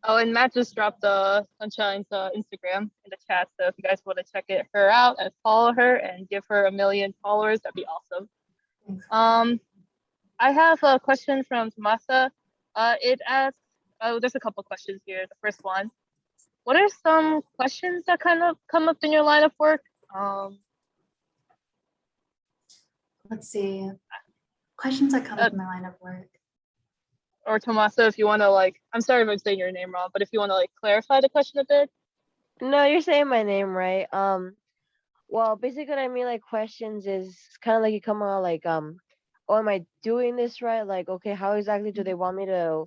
Oh, and Matt just dropped the Sunshine's Instagram in the chat. So if you guys want to check her out and follow her and give her 1 million followers, that'd be awesome. Thanks. I have a question from Tomasa. It asks, oh, there's a couple questions here. The first one, what are some questions that kind of come up in your line of work? Let's see. Questions that come up in my line of work. Or Tomasa, if you want to like, I'm sorry if I'm saying your name wrong, but if you want to like clarify the question a bit. No, you're saying my name right. Well, basically what I mean like questions is kind of like you come on like, oh, am I doing this right? Like, okay, how exactly do they want me to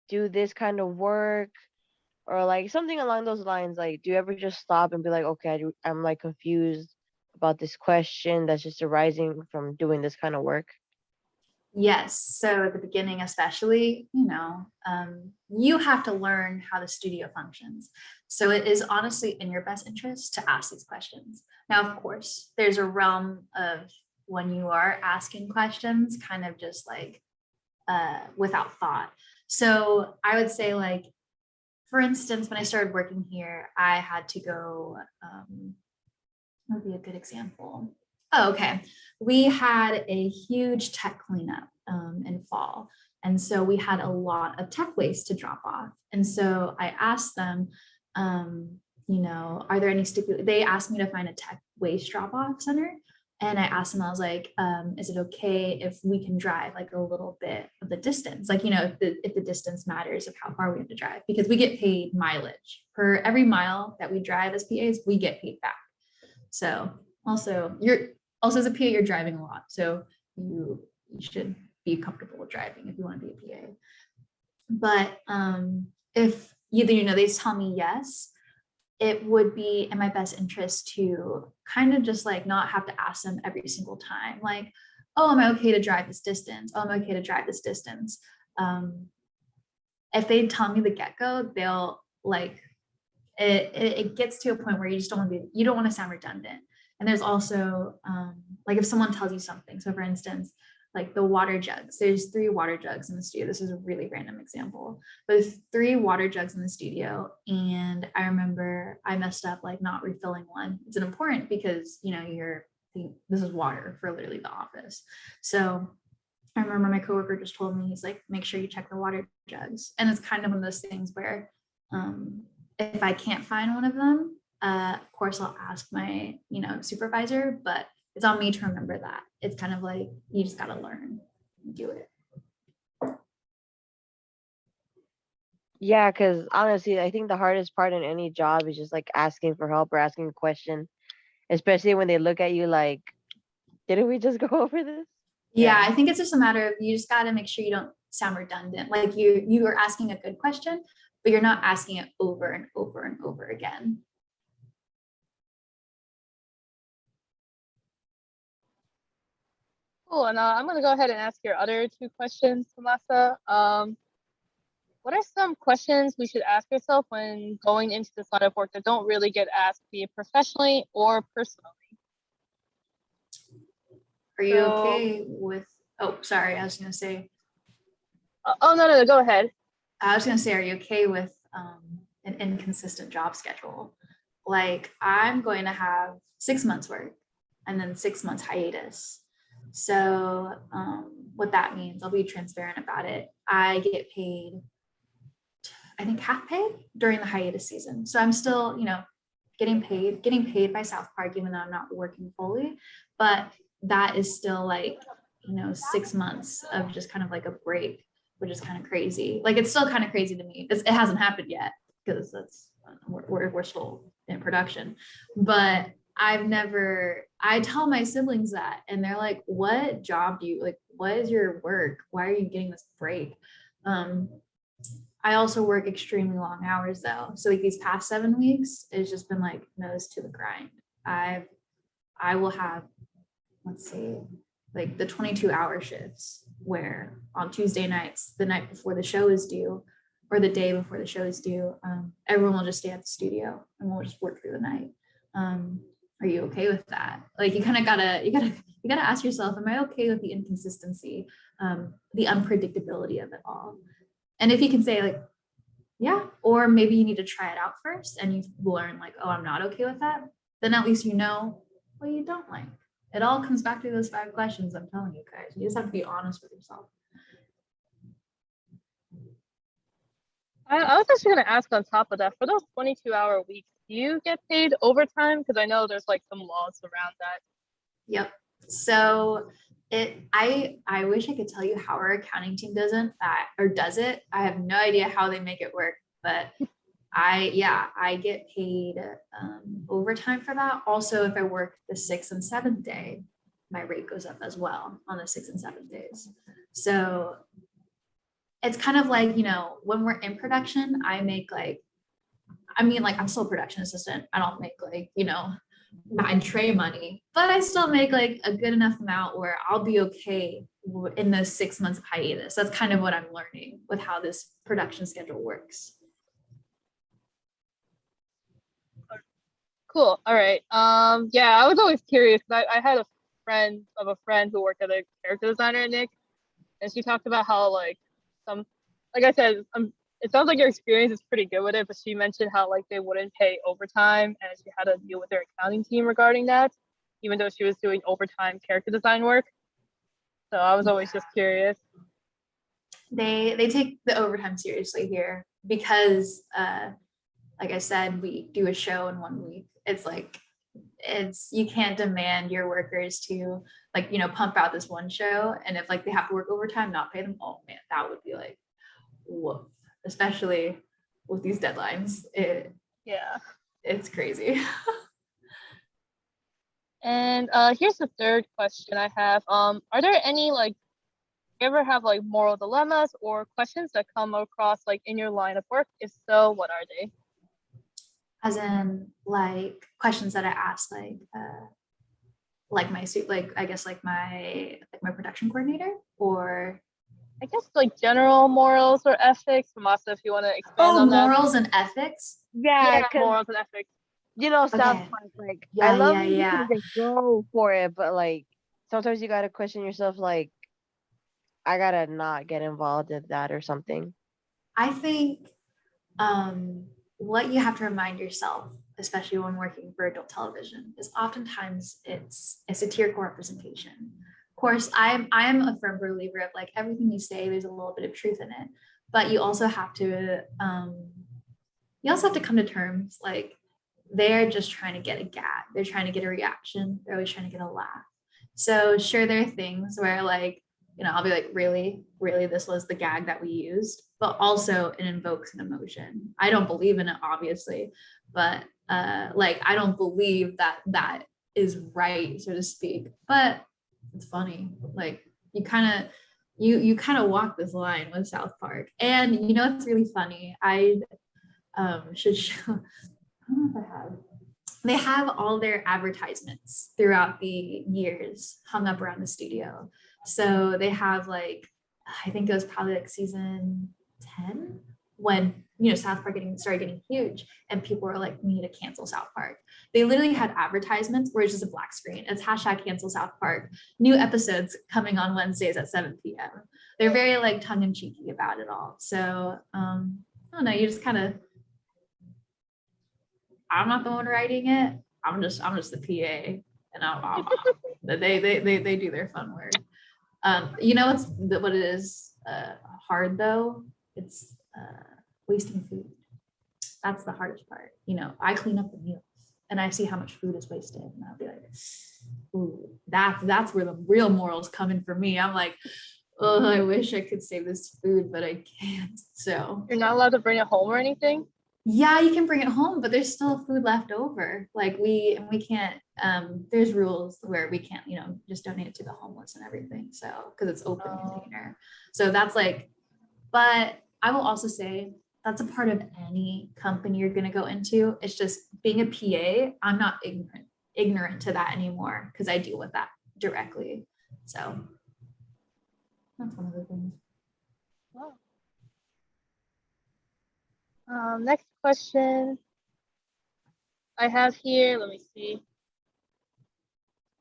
do this kind of work? Or like something along those lines. Like, do you ever just stop and be like, okay, I'm like confused about this question that's just arising from doing this kind of work? Yes. So at the beginning, especially, you know, you have to learn how the studio functions. So it is honestly in your best interest to ask these questions. Now, of course, there's a realm of when you are asking questions, kind of just like without thought. So I would say like, for instance, when I started working here, I had to go, what would be a good example? Oh, okay. We had a huge tech cleanup in fall. And so we had a lot of tech waste to drop off. And so I asked them, are there any they asked me to find a tech waste drop off center. And I asked them, I was like, is it okay if we can drive like a little bit of the distance? Like, if the distance matters of how far we have to drive, because we get paid mileage for every mile that we drive as PAs, we get paid back. So also as a PA, you're driving a lot. So you should be comfortable with driving if you want to be a PA. But if either, they tell me yes, it would be in my best interest to kind of just like not have to ask them every single time. Like, oh, am I okay to drive this distance? Oh, am I okay to drive this distance? If they tell me the get-go, they'll like, it gets to a point where you just you don't want to sound redundant. And there's also like if someone tells you something, so for instance, like the water jugs, there's 3 water jugs in the studio. This is a really random example, but there's 3 water jugs in the studio. And I remember I messed up like not refilling one. It's important because, this is water for literally the office. So I remember my coworker just told me, he's like, make sure you check the water jugs. And it's kind of one of those things where if I can't find one of them, of course I'll ask my, supervisor, but it's on me to remember that. It's kind of like, you just got to learn and do it. Yeah, because honestly, I think the hardest part in any job is just like asking for help or asking a question, especially when they look at you like, didn't we just go over this? Yeah, I think it's just a matter of, you just got to make sure you don't sound redundant. Like you are asking a good question, but you're not asking it over and over and over again. Cool, and I'm gonna go ahead and ask your other 2 questions, Tomasa. What are some questions we should ask yourself when going into this line of work that don't really get asked, be it professionally or personally? Are you okay with, oh, sorry, I was going to say. Oh, no, go ahead. I was going to say, are you okay with an inconsistent job schedule? Like I'm going to have 6 months work and then 6 months hiatus. So what that means, I'll be transparent about it. I get paid, I think half pay during the hiatus season. So I'm still, getting paid by South Park, even though I'm not working fully, but that is still like, 6 months of just kind of like a break, which is kind of crazy. Like, it's still kind of crazy to me. It hasn't happened yet because we're still in production, but I tell my siblings that, and they're like, what job do you like? What is your work? Why are you getting this break? I also work extremely long hours though. So like these past 7 weeks, it's just been like nose to the grind. I will have, let's see, like the 22-hour shifts where on Tuesday nights, the night before the show is due, or the day before the show is due, everyone will just stay at the studio and we'll just work through the night. Are you okay with that? Like you gotta ask yourself, am I okay with the inconsistency, the unpredictability of it all? And if you can say like, yeah, or maybe you need to try it out first and you learn like, oh, I'm not okay with that, then at least you know what you don't like. It all comes back to those 5 questions I'm telling you guys. You just have to be honest with yourself. I was actually going to ask on top of that, for those 22-hour weeks, do you get paid overtime? Because I know there's like some laws around that. Yep. So I wish I could tell you how our accounting team does it. I have no idea how they make it work, but I get paid overtime for that. Also, if I work the 6th and 7th day, my rate goes up as well on the 6th and 7th days. So it's kind of like, when we're in production, I make like, I'm still a production assistant. I don't make like, not tray money, but I still make like a good enough amount where I'll be okay in those 6 months of hiatus. That's kind of what I'm learning with how this production schedule works. Cool. All right. Yeah, I was always curious. I had a friend who worked as a character designer at Nick, and she talked about how like I said, it sounds like your experience is pretty good with it, but she mentioned how like they wouldn't pay overtime and she had to deal with their accounting team regarding that, even though she was doing overtime character design work. So I was always just curious. They take the overtime seriously here because like I said, we do a show in 1 week. It's like you can't demand your workers to like, pump out this one show, and if like they have to work overtime, not pay them. Oh man, that would be like woof, especially with these deadlines. Yeah. It's crazy. And here's the third question I have. Are there any like you ever have like moral dilemmas or questions that come across like in your line of work? If so, what are they? As in like questions that I ask, like my suit, like I guess like my production coordinator, or I guess like general morals or ethics. Masa, if you want to expand on that. morals and ethics. Yeah, because morals and ethics. South Okay. Park, like Yeah, I love yeah, when you yeah. can just go for it, but like sometimes you gotta question yourself, like I gotta not get involved in that or something. I think what you have to remind yourself, especially when working for adult television, is oftentimes it's a satirical representation. Of course, I'm a firm believer of like everything you say, there's a little bit of truth in it, but you also have to come to terms like they're just trying to get a gag, they're trying to get a reaction, they're always trying to get a laugh. So sure, there are things where like, I'll be like, really, this was the gag that we used, but also it invokes an emotion. I don't believe in it, obviously, but like, I don't believe that is right, so to speak, but it's funny. Like you kind of walk this line with South Park. And it's really funny. I should show, I don't know if I have. They have all their advertisements throughout the years hung up around the studio. So they have like, I think it was probably like season 10 when, South Park started getting huge and people were like, we need to cancel South Park. They literally had advertisements where it's just a black screen. It's hashtag cancel South Park. New episodes coming on Wednesdays at 7 p.m. They're very like tongue in cheeky about it all. So I don't know, you just kind of, I'm not the one writing it. I'm just the PA, and they do their fun work. It's what it is hard though. It's wasting food. That's the hardest part. I clean up the meals and I see how much food is wasted, and I'll be like, ooh, that's where the real morals come in for me. I'm like, oh, I wish I could save this food, but I can't. So You're not allowed to bring it home or anything? yeah, you can bring it home, but there's still food left over. Like we can't, there's rules where we can't, just donate it to the homeless and everything. So, cause it's open container. So that's like, but I will also say that's a part of any company you're going to go into. It's just being a PA. I'm not ignorant to that anymore, cause I deal with that directly. So that's one of the things. Wow. Next question I have here, let me see.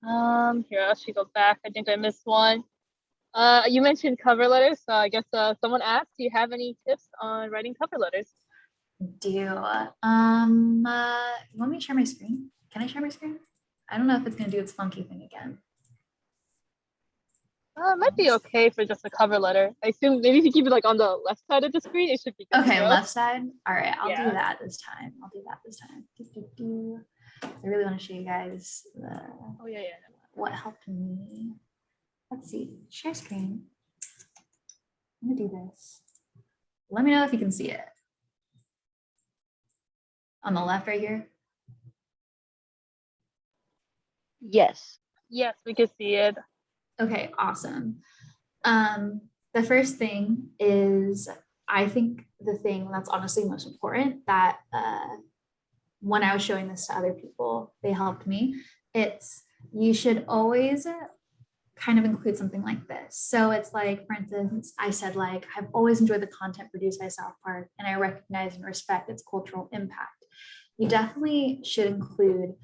Here, I'll actually go back. I think I missed one. You mentioned cover letters, so I guess someone asked, do you have any tips on writing cover letters? Let me share my screen. Can I share my screen? I don't know if it's gonna do its funky thing again. It might be okay for just a cover letter. I assume maybe if you keep it like on the left side of the screen, it should be good. Okay, left side. All right, I'll Yeah. do that this time. I really want to show you guys Oh yeah. what helped me. Let's see, share screen. I'm gonna do this. Let me know if you can see it. On the left right here. Yes. Yes, we can see it. Okay, awesome. The first thing is, I think the thing that's honestly most important that when I was showing this to other people, they helped me. It's you should always kind of include something like this. So it's like, for instance, I said like, I've always enjoyed the content produced by South Park and I recognize and respect its cultural impact. You definitely should include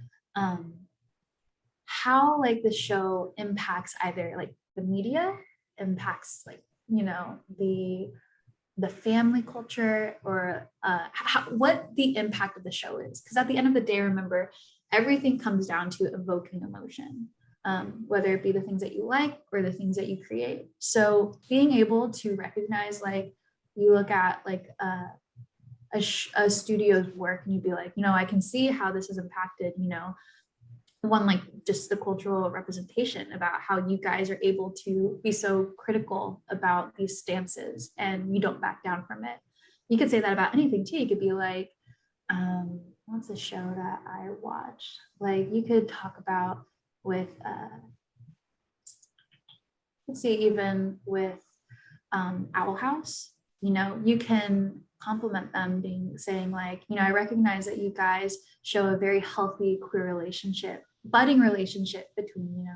how like the show impacts either like the media, impacts like, the the family culture or what the impact of the show is. Because at the end of the day, remember, everything comes down to evoking emotion, whether it be the things that you like or the things that you create. So being able to recognize, like, you look at like a studio's work and you'd be like, I can see how this has impacted, one, like just the cultural representation about how you guys are able to be so critical about these stances and you don't back down from it. You could say that about anything too. You could be like, what's a show that I watched? Like, you could talk about with, let's see, even with Owl House, you can compliment them saying like, I recognize that you guys show a very healthy queer relationship, budding relationship between,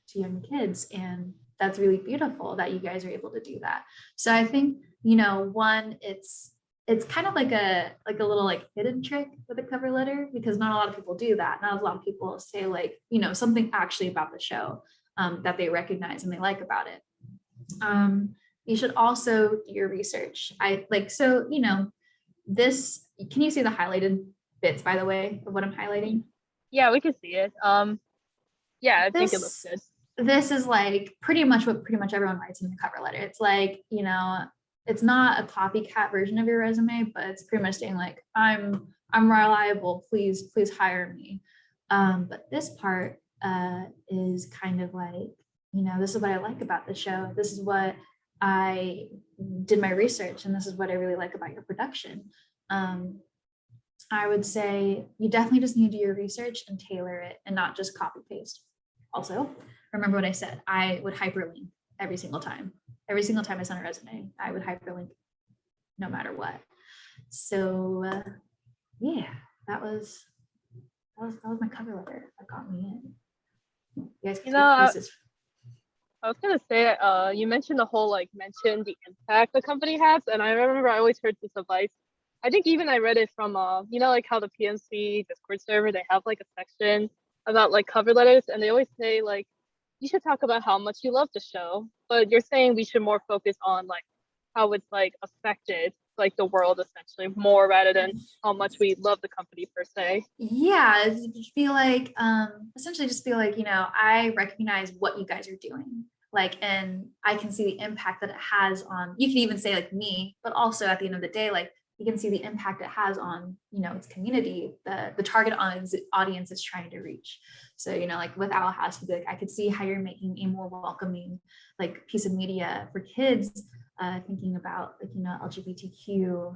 two young kids. And that's really beautiful that you guys are able to do that. So I think, one, it's kind of like a little like hidden trick with a cover letter, because not a lot of people do that. Not a lot of people say like, something actually about the show that they recognize and they like about it. You should also do your research. This, can you see the highlighted bits, by the way, of what I'm highlighting? Yeah, we can see it. Yeah, I think it looks good. This is like pretty much what everyone writes in the cover letter. It's like, it's not a copycat version of your resume, but it's pretty much saying like, I'm reliable, please hire me. But this part is kind of like, this is what I like about the show. This is what I did my research, and this is what I really like about your production. I would say you definitely just need to do your research and tailor it and not just copy paste. Also, remember what I said, I would hyperlink every single time. Every single time I sent a resume, I would hyperlink no matter what. So yeah, that was my cover letter that got me in. You guys can I was gonna say, you mentioned mention the impact the company has, and I remember I always heard this advice. I think even I read it from, like how the PNC Discord server, they have like a section about like cover letters, and they always say like, you should talk about how much you love the show, but you're saying we should more focus on like how it's like affected like the world essentially more rather than how much we love the company per se. Yeah, just be like, essentially just be like, I recognize what you guys are doing. Like, and I can see the impact that it has on, you can even say like me, but also at the end of the day, like you can see the impact it has on, its community, the target audience is trying to reach. So, like with Owl House, like I could see how you're making a more welcoming like piece of media for kids, thinking about like, LGBTQ,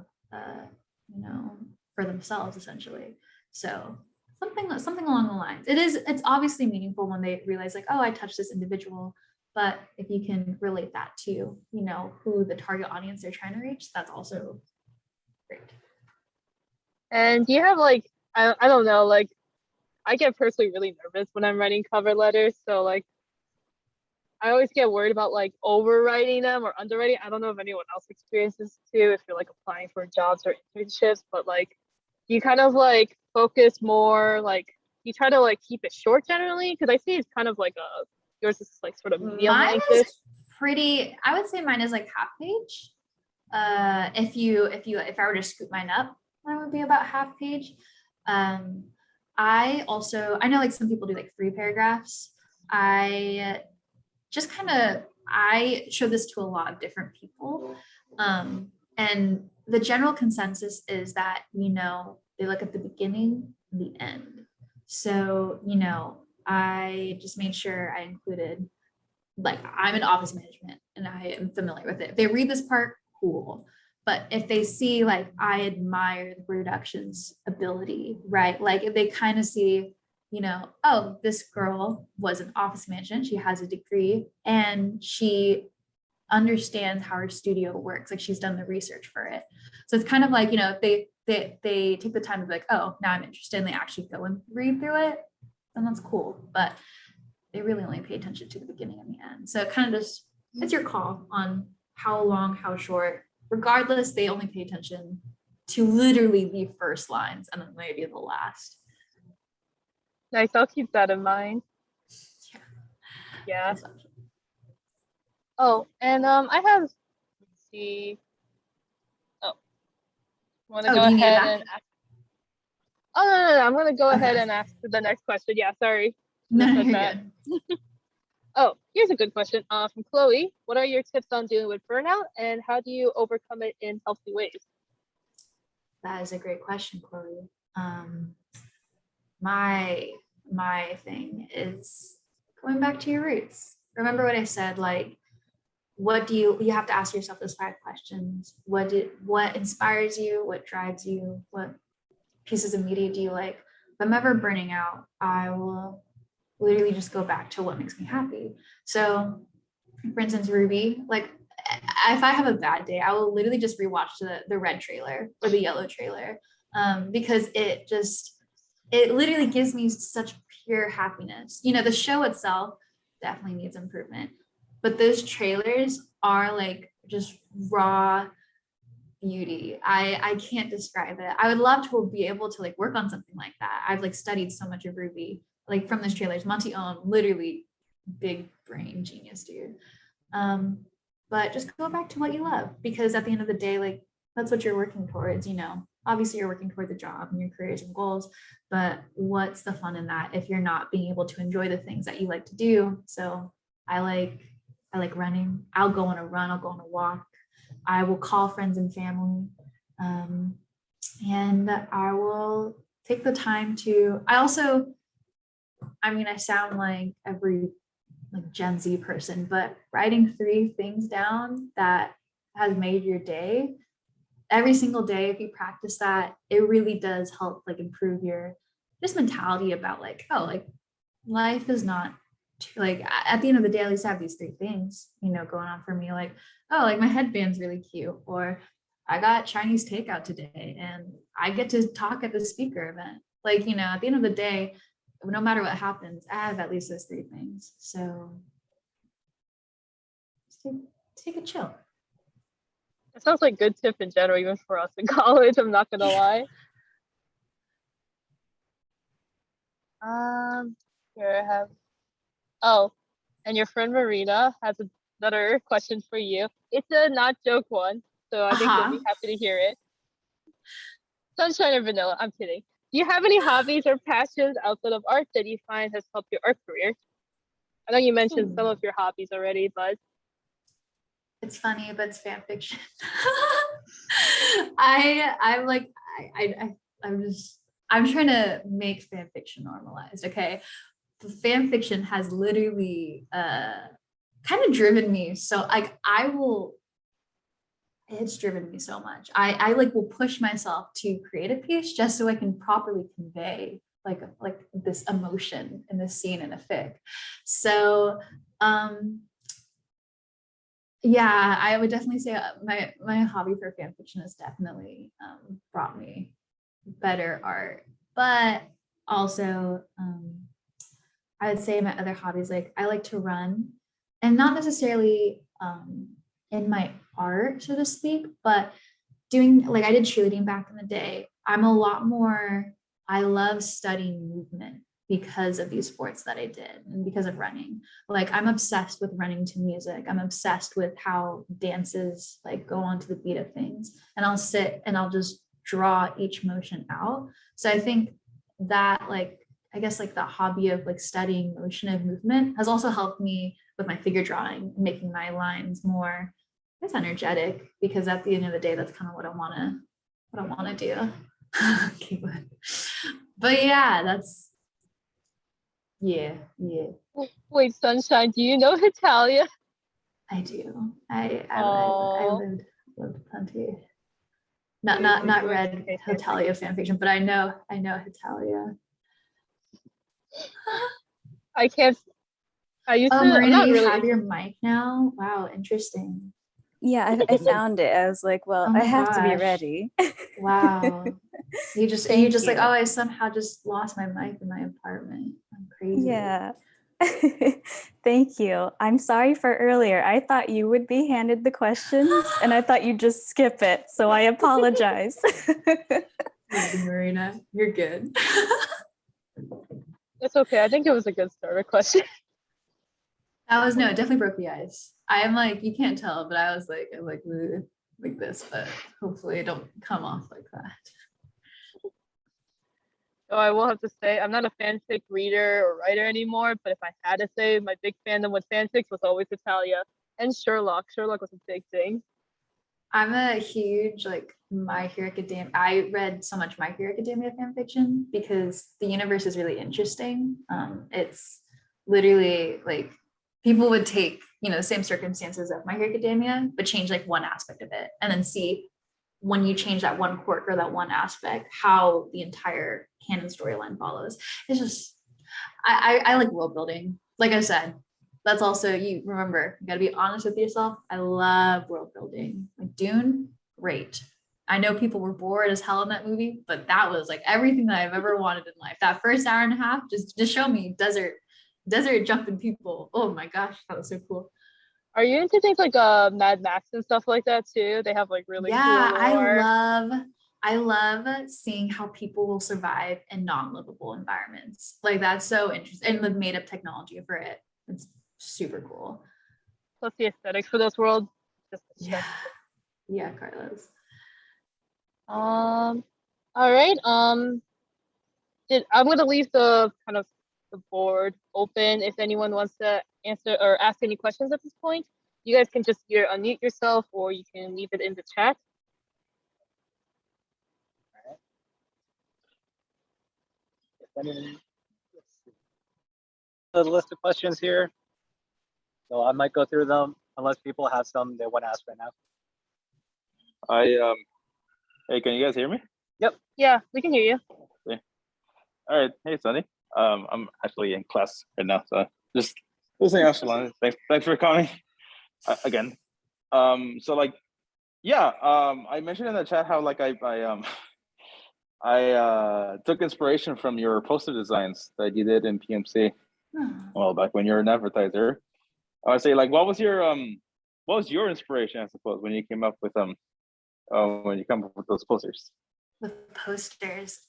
for themselves essentially. So something along the lines. It's obviously meaningful when they realize like, oh, I touched this individual. But if you can relate that to, who the target audience they're trying to reach, that's also great. And do you have like, I don't know, like I get personally really nervous when I'm writing cover letters. So like I always get worried about like overwriting them or underwriting. I don't know if anyone else experiences too, if you're like applying for jobs or internships, but like you kind of like focus more, like you try to like keep it short generally, because I see it's kind of like yours is like sort of medium length. I would say mine is like half page. If I were to scoop mine up, mine would be about half page. I know like some people do like 3 paragraphs. I show this to a lot of different people. And the general consensus is that, they look at the beginning and the end. So, I just made sure I included, like, I'm in office management and I am familiar with it. If they read this part, cool. But if they see, like, I admire the production's ability, right? Like, if they kind of see, oh, this girl was in office management, she has a degree, and she understands how her studio works. Like, she's done the research for it. So it's kind of like, if they take the time to be like, oh, now I'm interested, and they actually go and read through it, then that's cool. But they really only pay attention to the beginning and the end. So it kind of just, it's your call on how long, how short. Regardless, they only pay attention to literally the first lines and then maybe the last. Nice, I'll keep that in mind. Yeah. Oh, and I have, let's see, Want to Oh, go do you need it ahead back? and ask? Oh, no. I'm going to go ahead Okay. and ask the next question. Yeah, sorry. No, Just said you're that. good. Oh, here's a good question. From Chloe. What are your tips on dealing with burnout, and how do you overcome it in healthy ways? That is a great question, Chloe. My thing is going back to your roots. Remember what I said, like, what do you have to ask yourself those 5 questions. What inspires you? What drives you? What pieces of media do you like? If I'm ever burning out, I will literally just go back to what makes me happy. So for instance, Ruby, like if I have a bad day, I will literally just rewatch the red trailer or the yellow trailer, because it literally gives me such pure happiness. You know, the show itself definitely needs improvement, but those trailers are like just raw beauty. I can't describe it. I would love to be able to like work on something like that. I've like studied so much of Ruby, like from those trailers. Monty Owen, literally big brain genius, dude. But just go back to what you love, because at the end of the day, like that's what you're working towards, you know. Obviously you're working toward the job and your careers and goals, but what's the fun in that if you're not being able to enjoy the things that you like to do? So I like running. I'll go on a run, I'll go on a walk. I will call friends and family. And I will take the time to, I sound like every like Gen Z person, but writing 3 things down that has made your day every single day, if you practice that, it really does help like improve your just mentality about like, oh, like life is not too, like at the end of the day, at least I have these 3 things, you know, going on for me. Like, oh, like my headband's really cute, or I got Chinese takeout today and I get to talk at the speaker event. Like, you know, at the end of the day, no matter what happens, I have at least those 3 things. So take a chill. It sounds like good tip in general, even for us in college. I'm not gonna lie. Here I have. Oh, and your friend Marina has another question for you. It's a not joke one, so I think you'll be happy to hear it. Sunshine or vanilla? I'm kidding. Do you have any hobbies or passions outside of art that you find has helped your art career? I know you mentioned some of your hobbies already, but it's funny, but it's fan fiction. I'm trying to make fan fiction normalized. Okay, the fan fiction has literally kind of driven me. So like it's driven me so much. I like will push myself to create a piece just so I can properly convey like this emotion in this scene in a fic. So yeah, I would definitely say my hobby for fan fiction has definitely brought me better art, but also I would say my other hobbies, like I like to run, and not necessarily in my art, so to speak, but doing, like I did cheerleading back in the day. I love studying movement because of these sports that I did and because of running. Like I'm obsessed with running to music. I'm obsessed with how dances like go onto the beat of things, and I'll sit and I'll just draw each motion out. So I think that like, I guess like the hobby of like studying motion and movement has also helped me with my figure drawing, making my lines more, I guess, energetic, because at the end of the day, that's kind of what I want to do. Okay, but yeah, yeah. wait, Sunshine, do you know Italia? I do. I lived plenty. Not read Hitalia fan fiction, but I know Hitalia. I can't. I used to. Oh, Marina, I'm not you really. have your mic now? Wow, interesting. Yeah, I found it. I was like, well, Oh I my have to be gosh. ready. Wow. You just Thank like, you. oh, I somehow just lost my mic in my apartment. I'm crazy. Yeah. Thank you. I'm sorry for earlier. I thought you would be handed the questions and I thought you'd just skip it. So I apologize. Marina, you're good. It's okay. I think it was a good starter question. That was, no, it definitely broke the ice. I'm like, you can't tell, but I'm like this, but hopefully I don't come off like that. So I will have to say I'm not a fanfic reader or writer anymore, but if I had to say, my big fandom with fanfics was always Italia and Sherlock. Sherlock was a big thing. I'm a huge like My Hero Academia. I read so much My Hero Academia fan fiction because the universe is really interesting. It's literally like people would take, you know, the same circumstances of My Hero Academia, but change like one aspect of it, and then see when you change that one quirk or that one aspect, how the entire canon storyline follows. It's just, I like world building. Like I said, that's also, you remember, you gotta be honest with yourself. I love world building. Like Dune, great. I know people were bored as hell in that movie, but that was like everything that I've ever wanted in life. That first hour and a half, just show me desert jumping people. Oh my gosh, that was so cool. Are you into things like Mad Max and stuff like that too? They have like really Yeah, cool lore. I love seeing how people will survive in non-livable environments. Like that's so interesting. And the made up technology for it. It's super cool. Plus the aesthetics for those worlds. Just Yeah. Yeah, Carlos. all right. I'm gonna leave the kind of the board open if anyone wants to answer or ask any questions at this point. You guys can just either unmute yourself or you can leave it in the chat. If anyone, let's see. The list of questions here. So I might go through them unless people have some they want to ask right now. Hey, can you guys hear me? Yeah, we can hear you. Yeah. All right. Hey, Sunny. I'm actually in class right now, so just listening out, Shalon. Thanks for coming again. So like, yeah. I mentioned in the chat how like I took inspiration from your poster designs that you did in PMC. Well, back when you were an advertiser. I would say like, what was your inspiration, I suppose, when you came up with when you come up with those posters? With posters,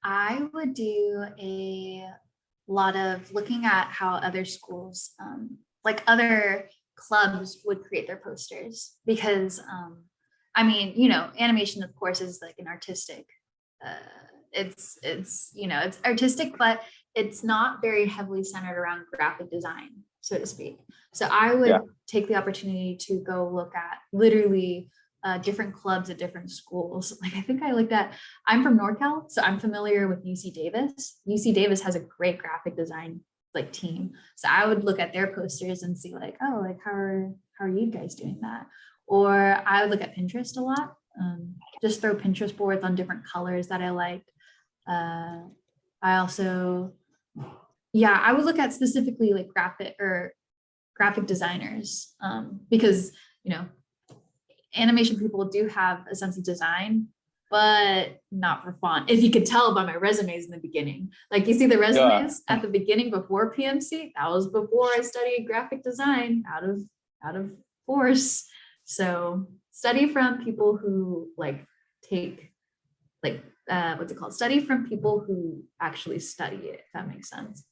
I would do a lot of looking at how other schools, like other clubs would create their posters, because I mean, you know, animation of course is like an artistic, it's you know, it's artistic, but it's not very heavily centered around graphic design, so to speak. So I would take the opportunity to go look at literally different clubs at different schools. Like I think I looked at, I'm from NorCal, so I'm familiar with UC Davis. UC Davis has a great graphic design like team. So I would look at their posters and see like, oh, like how are you guys doing that? Or I would look at Pinterest a lot. Just throw Pinterest boards on different colors that I liked. I also, yeah, I would look at specifically like graphic designers, because, you know, animation people do have a sense of design, but not for font. If you could tell by my resumes in the beginning, like you see the resumes at the beginning before PMC, that was before I studied graphic design out of force. So study from people who like take like what's it called? Study from people who actually study it, if that makes sense.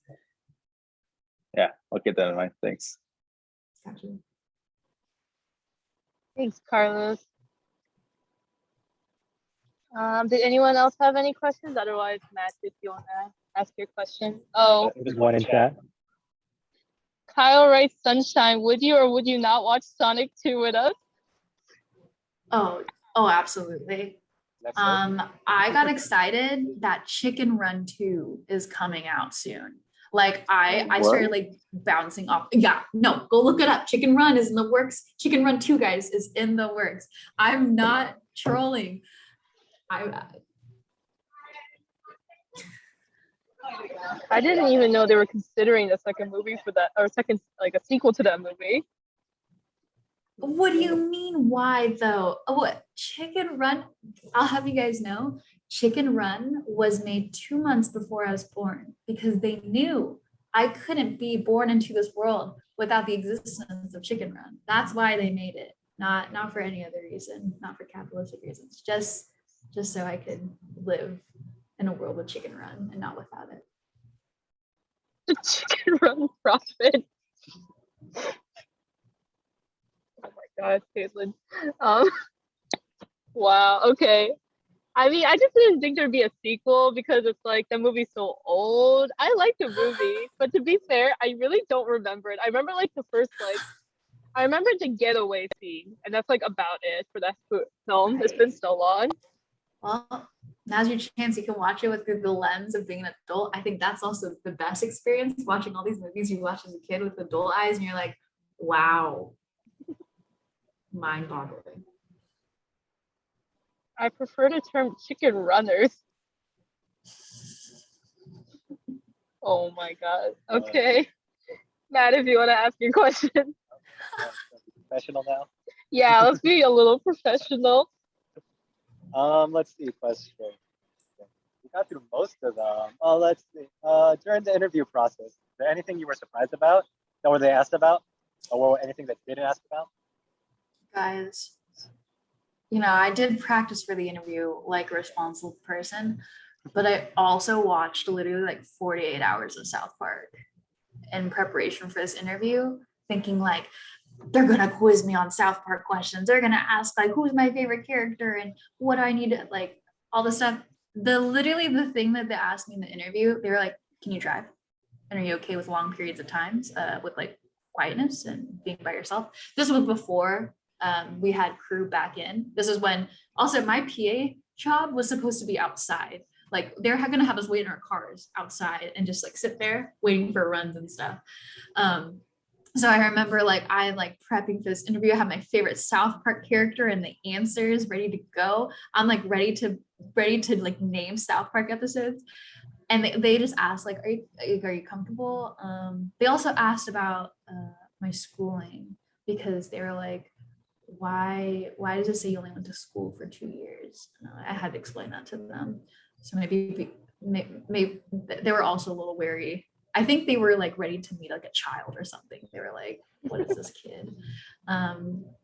Yeah, I'll get that in mind. Thanks. Gotcha. Thanks, Carlos. Did anyone else have any questions? Otherwise, Matt, if you want to ask your question. Oh, There's one in chat. Kyle writes, Sunshine, would you or would you not watch Sonic 2 with us? Oh, absolutely. I got excited that Chicken Run 2 is coming out soon. Like I started like bouncing off. Yeah, no, go look it up. Chicken Run is in the works. Chicken Run 2, guys, is in the works. I'm not trolling. I didn't even know they were considering a second movie for that, or second, like a sequel to that movie. What do you mean? Why though? Oh, what? Chicken Run? I'll have you guys know, Chicken Run was made 2 months before I was born, because they knew I couldn't be born into this world without the existence of Chicken Run. That's why they made it. Not for any other reason, not for capitalistic reasons, just so I could live in a world with Chicken Run and not without it. The Chicken Run profit. Oh my God, Caitlin. Wow. Okay. I mean, I just didn't think there'd be a sequel because it's like the movie's so old. I like the movie, but to be fair, I really don't remember it. I remember like the first like I remember the getaway scene, and that's like about it for that film. It's been so long. Well, now's your chance. You can watch it with through the lens of being an adult. I think that's also the best experience, watching all these movies you watched as a kid with adult eyes, and you're like, wow, mind-boggling. I prefer the term chicken runners. Oh my god. Okay. Matt, if you want to ask your question. Professional now. Yeah, let's be a little professional. Let's see, question. We got through most of them. Let's see. During the interview process, is there anything you were surprised about? Or they asked about? Or anything that they didn't ask about? Guys, you know, I did practice for the interview like a responsible person, but I also watched literally like 48 hours of South Park in preparation for this interview, thinking like, they're gonna quiz me on South Park questions. They're gonna ask like, who's my favorite character and what I need to like, all this stuff. Literally the thing that they asked me in the interview, they were like, can you drive? And are you okay with long periods of times with like quietness and being by yourself? This was before we had crew back in. This is when also my PA job was supposed to be outside. Like they're gonna have us wait in our cars outside and just like sit there waiting for runs and stuff. So I remember like I like prepping for this interview. I have my favorite South Park character and the answers ready to go. I'm like ready to like name South Park episodes. And they just asked like, are you comfortable? They also asked about my schooling because they were like, why does it say you only went to school for 2 years? I had to explain that to them. So maybe they were also a little wary. I think they were like ready to meet like a child or something. They were like, what is this kid?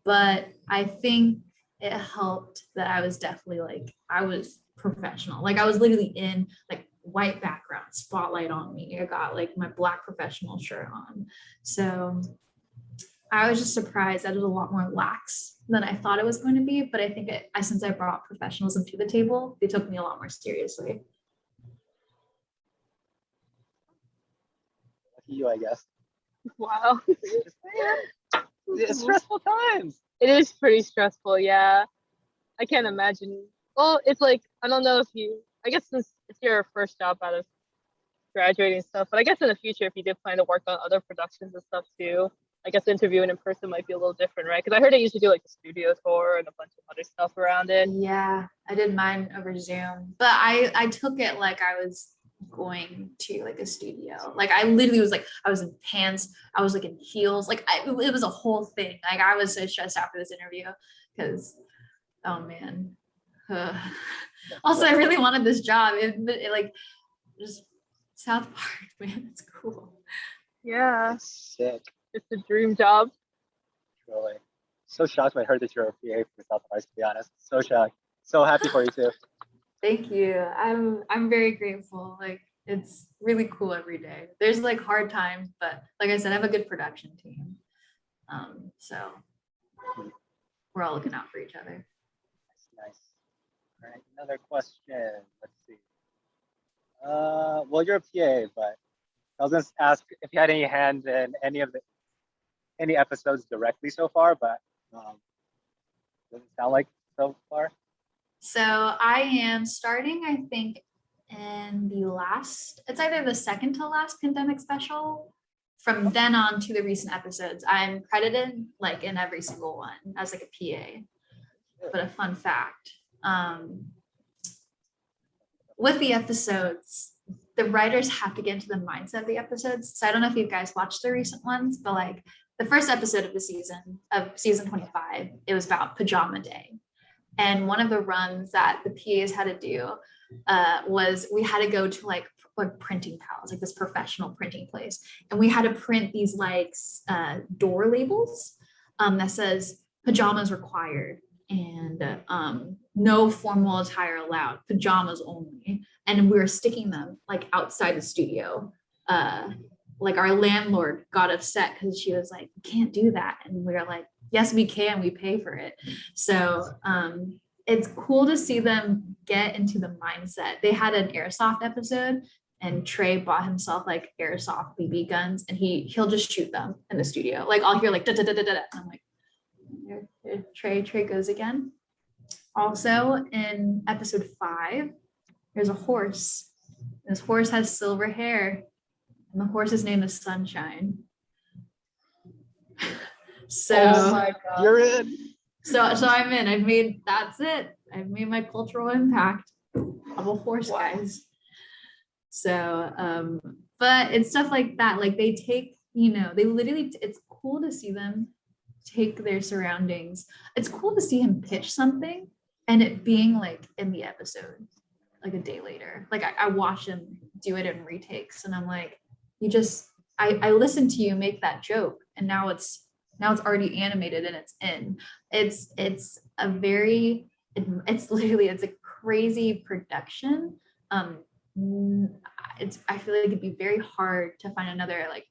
But I think it helped that I was definitely like, I was professional. Like I was literally in like white background, spotlight on me. I got like my black professional shirt on. So I was just surprised that it was a lot more lax than I thought it was going to be. But I think since I brought professionalism to the table, they took me a lot more seriously. You, I guess. Wow. It's stressful times. It is pretty stressful, yeah. I can't imagine. Well, it's like, I don't know if I guess since it's your first job out of graduating and stuff, but I guess in the future, if you did plan to work on other productions and stuff too, I guess interviewing in person might be a little different, right? Because I heard they used to do like the studio tour and a bunch of other stuff around it. Yeah, I did mine over Zoom, but I took it like I was going to like a studio. Like I literally was like, I was in pants, I was like in heels, like it was a whole thing. Like I was so stressed after this interview because, oh man. Also, I really wanted this job. It like just South Park, man, it's cool. Yeah, It's sick. it's a dream job. Really. So shocked when I heard that you're a PA for South Park, to be honest. So shocked. So happy for you too. Thank you. I'm very grateful. Like it's really cool every day. There's like hard times, but like I said, I have a good production team. So we're all looking out for each other. Nice. All right, another question. Let's see. Well, you're a PA, but I was gonna ask if you had any hand in any episodes directly so far, but doesn't sound like so far. So I am starting, I think, in it's either the second to last pandemic special. From then on to the recent episodes, I'm credited like in every single one as like a PA. But a fun fact, with the episodes, the writers have to get into the mindset of the episodes. So I don't know if you guys watched the recent ones, but like the first episode of season 25, it was about pajama day. And one of the runs that the PAs had to do was we had to go to like printing pals, like this professional printing place. And we had to print these like door labels that says pajamas required and no formal attire allowed, pajamas only. And we were sticking them like outside the studio. Like our landlord got upset because she was like, "You can't do that." And we were like, "Yes, we can. We pay for it." So it's cool to see them get into the mindset. They had an airsoft episode, and Trey bought himself like airsoft BB guns, and he'll just shoot them in the studio. Like I'll hear like da da da da da, and I'm like, Trey goes again. Also in episode 5, there's a horse. This horse has silver hair, and the horse's name is Sunshine. So Oh my God. You're in. So I'm in. I've made my cultural impact. I'm a horse, guys. So, but it's stuff like that. Like they take, they literally, it's cool to see them take their surroundings. It's cool to see him pitch something and it being like in the episode, like a day later. Like I watch him do it in retakes, and I'm like, I listened to you make that joke, and now it's already animated and it's in. It's a crazy production. I feel like it'd be very hard to find another like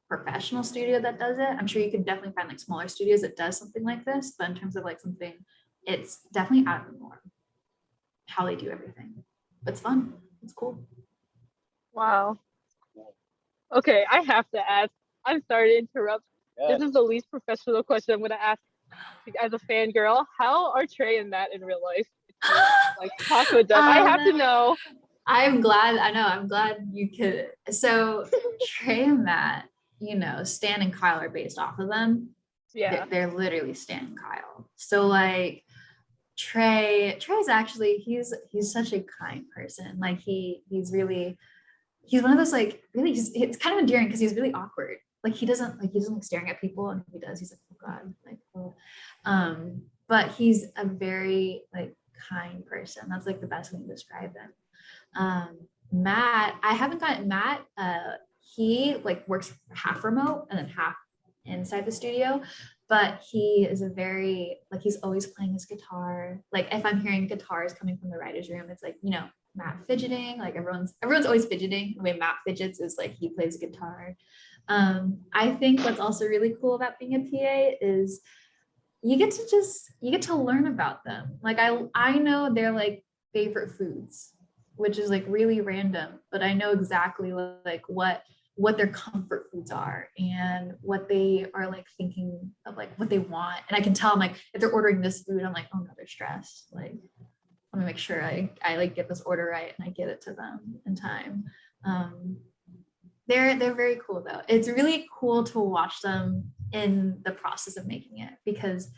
professional studio that does it. I'm sure you could definitely find like smaller studios that does something like this, but in terms of like something, it's definitely out of the norm how they do everything. But it's fun. It's cool. Wow. Okay, I have to ask. I'm sorry to interrupt. Yeah. This is the least professional question I'm going to ask as a fangirl. How are Trey and Matt in real life? Like, talk with them. I have to know. I'm glad you could. So Trey and Matt, Stan and Kyle are based off of them. Yeah. They're literally Stan and Kyle. So like Trey's actually, he's such a kind person. Like he's one of those like really, it's kind of endearing because he's really awkward. Like he doesn't like staring at people, and if he does, he's like, oh God, like, oh. But he's a very like kind person. That's like the best way to describe him. Matt, I haven't gotten Matt. He like works half remote and then half inside the studio, but he is he's always playing his guitar. Like if I'm hearing guitars coming from the writer's room, it's like, Matt fidgeting, like everyone's always fidgeting. The way Matt fidgets is like he plays guitar. I think what's also really cool about being a PA is you get to learn about them. Like I know their like favorite foods, which is like really random, but I know exactly like what their comfort foods are and what they are like thinking of, like what they want. And I can tell them like if they're ordering this food, I'm like, oh no, they're stressed. Like let me make sure I like get this order right and I get it to them in time. They're very cool though. It's really cool to watch them in the process of making it, because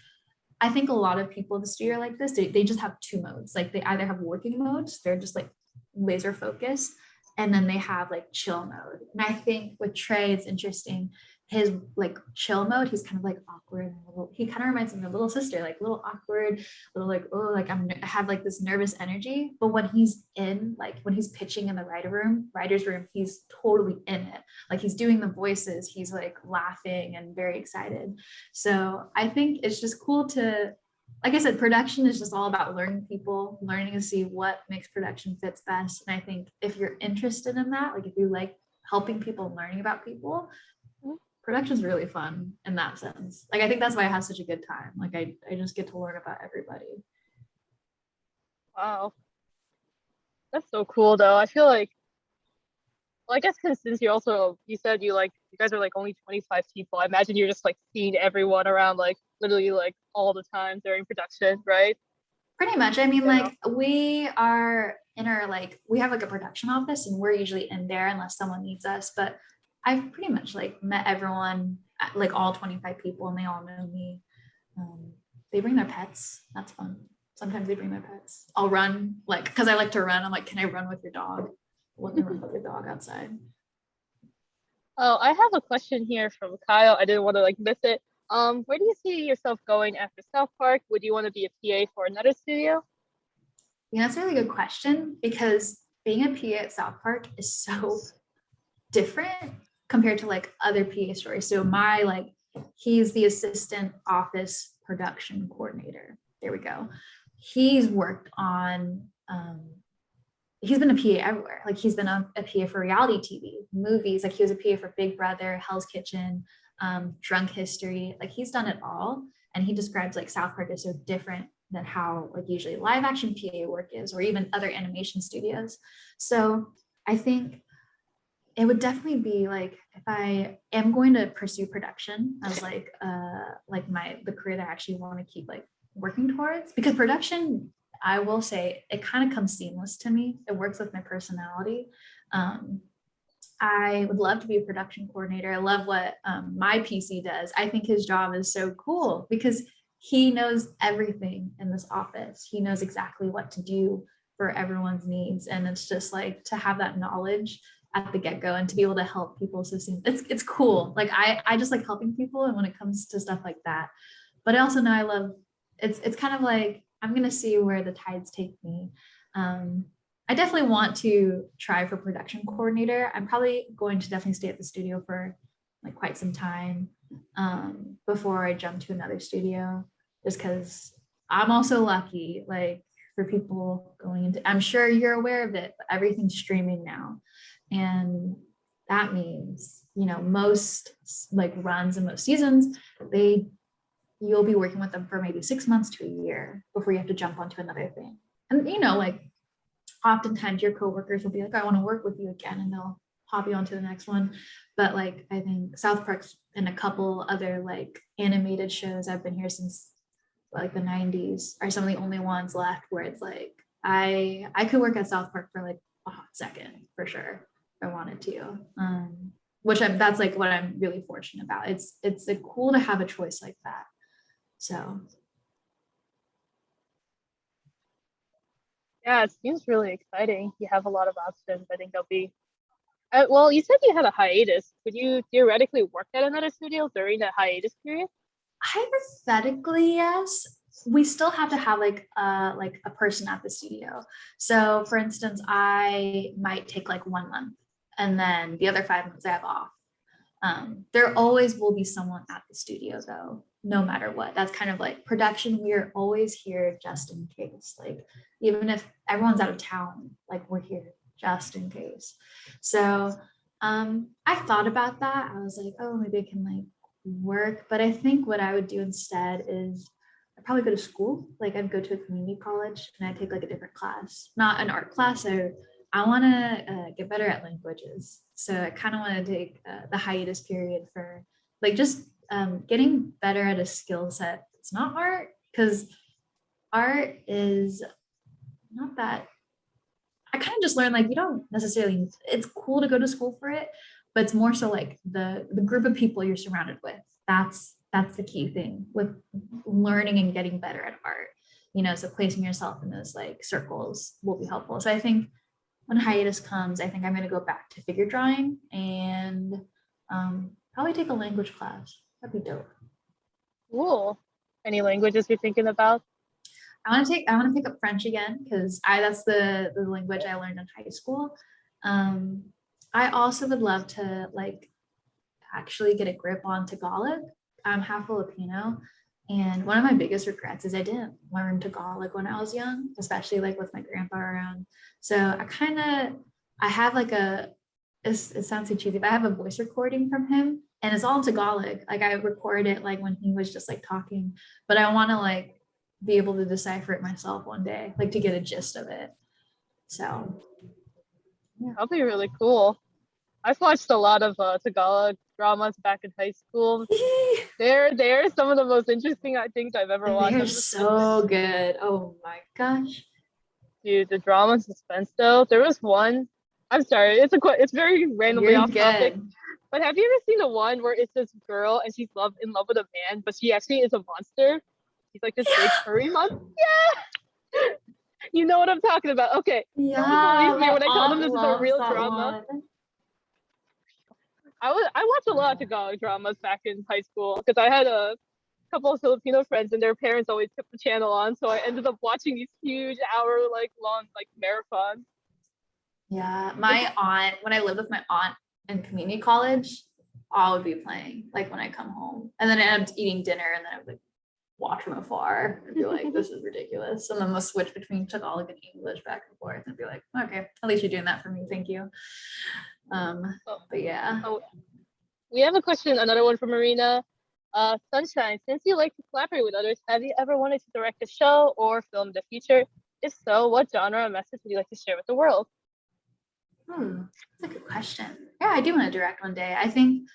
I think a lot of people in the studio like this, they just have 2 modes. Like they either have working modes, they're just like laser focused, and then they have like chill mode. And I think with Trey, it's interesting. His like chill mode, he's kind of like awkward. He kind of reminds me of a little sister, like a little awkward, a little like, oh, like I have like this nervous energy. But when he's when he's pitching in the writer's room, he's totally in it. Like he's doing the voices, he's like laughing and very excited. So I think it's just cool to, like I said, production is just all about learning to see what makes production fits best. And I think if you're interested in that, like if you like helping people, learning about people, production's really fun in that sense. Like I think that's why I have such a good time. Like I just get to learn about everybody. Wow. That's so cool though. I feel like, well, I guess since you said you guys are like only 25 people, I imagine you're just like seeing everyone around like literally like all the time during production, right? Pretty much. I mean, like we are in our we have like a production office, and we're usually in there unless someone needs us. But I've pretty much like met everyone, like all 25 people, and they all know me. They bring their pets. That's fun. Sometimes they bring their pets. I'll run, like, because I like to run. I'm like, can I run with your dog? Let me run with your dog outside. Oh, I have a question here from Kyle. I didn't want to like miss it. Where do you see yourself going after South Park? Would you want to be a PA for another studio? Yeah, that's a really good question, because being a PA at South Park is so different compared to like other PA stories. So he's the assistant office production coordinator. There we go. He's worked on, he's been a PA everywhere. Like he's been a PA for reality TV, movies. Like he was a PA for Big Brother, Hell's Kitchen, Drunk History. Like he's done it all. And he describes like South Park as so different than how like usually live action PA work is, or even other animation studios. So I think it would definitely be like, if I am going to pursue production as like the career that I actually want to keep like working towards, because production, I will say, it kind of comes seamless to me. It works with my personality. I would love to be a production coordinator. I love what my PC does. I think his job is so cool because he knows everything in this office. He knows exactly what to do for everyone's needs. And it's just like to have that knowledge at the get-go and to be able to help people. So it's cool. Like I just like helping people. And when it comes to stuff like that, but I also know I love, it's kind of like, I'm going to see where the tides take me. I definitely want to try for production coordinator. I'm probably going to definitely stay at the studio for like quite some time before I jump to another studio, just because I'm also lucky, like for people going into, I'm sure you're aware of it, but everything's streaming now. And that means, you know, most like runs and most seasons, you'll be working with them for maybe 6 months to a year before you have to jump onto another thing. And, you know, like oftentimes your coworkers will be like, I want to work with you again, and they'll hop you onto the next one. But like, I think South Park's and a couple other like animated shows, I've been here since like the 90s, are some of the only ones left where it's like, I could work at South Park for like a hot second for sure if I wanted to. That's like what I'm really fortunate about. It's like cool to have a choice like that. So Yeah, it seems really exciting. You have a lot of options. I think they'll be. Well, you said you had a hiatus. Could you theoretically work at another studio during that hiatus period? hypothetically, yes. We still have to have like a person at the studio. So for instance, I might take like 1 month, and then the other 5 months I have off. There always will be someone at the studio though, no matter what. That's kind of like production. We're always here just in case. Like even if everyone's out of town, like we're here just in case. So I thought about that. I was like, oh, maybe I can like work. But I think what I would do instead is I'd probably go to school. Like I'd go to a community college and I'd take like a different class, not an art class. I want to get better at languages. So I kind of want to take the hiatus period for like just getting better at a skill set. It's not art, because art is not that. I kind of just learned like you don't necessarily, it's cool to go to school for it, but it's more so like the group of people you're surrounded with. That's the key thing with learning and getting better at art. You know, so placing yourself in those like circles will be helpful. So I think when hiatus comes, I think I'm going to go back to figure drawing and probably take a language class. That'd be dope. Cool. Any languages you're thinking about? I want to pick up French again, because that's the language I learned in high school. I also would love to like actually get a grip on Tagalog. I'm half Filipino, and one of my biggest regrets is I didn't learn Tagalog when I was young, especially like with my grandpa around. So I have like it sounds so cheesy, but I have a voice recording from him, and it's all in Tagalog. Like I recorded it like when he was just like talking, but I want to like be able to decipher it myself one day, like to get a gist of it. So Yeah. That'll be really cool. I've watched a lot of Tagalog dramas back in high school. They're some of the most interesting things I've ever watched. They're so good. Oh my gosh. Dude, the drama and suspense though. There was one. I'm sorry, it's very randomly off topic. But have you ever seen the one where it's this girl and she's in love with a man, but she actually is a monster? She's like this big furry monster. Yeah. You know what I'm talking about. Okay. Yeah. Don't believe me when I tell them this is a real drama. I watched a lot of Tagalog dramas back in high school because I had a couple of Filipino friends and their parents always kept the channel on, so I ended up watching these huge hour-long marathons. Yeah, my aunt, when I lived with my aunt in community college, I would be playing like when I come home, and then I ended up eating dinner, and then I would like watch from afar and be like, this is ridiculous. And then we'll switch between Tagalog and English back and forth and be like, okay, at least you're doing that for me, thank you. But yeah. We have a question, another one from Marina. Sunshine, since you like to collaborate with others, have you ever wanted to direct a show or film in the future? If so, what genre or message would you like to share with the world? That's a good question. Yeah, I do want to direct one day. I think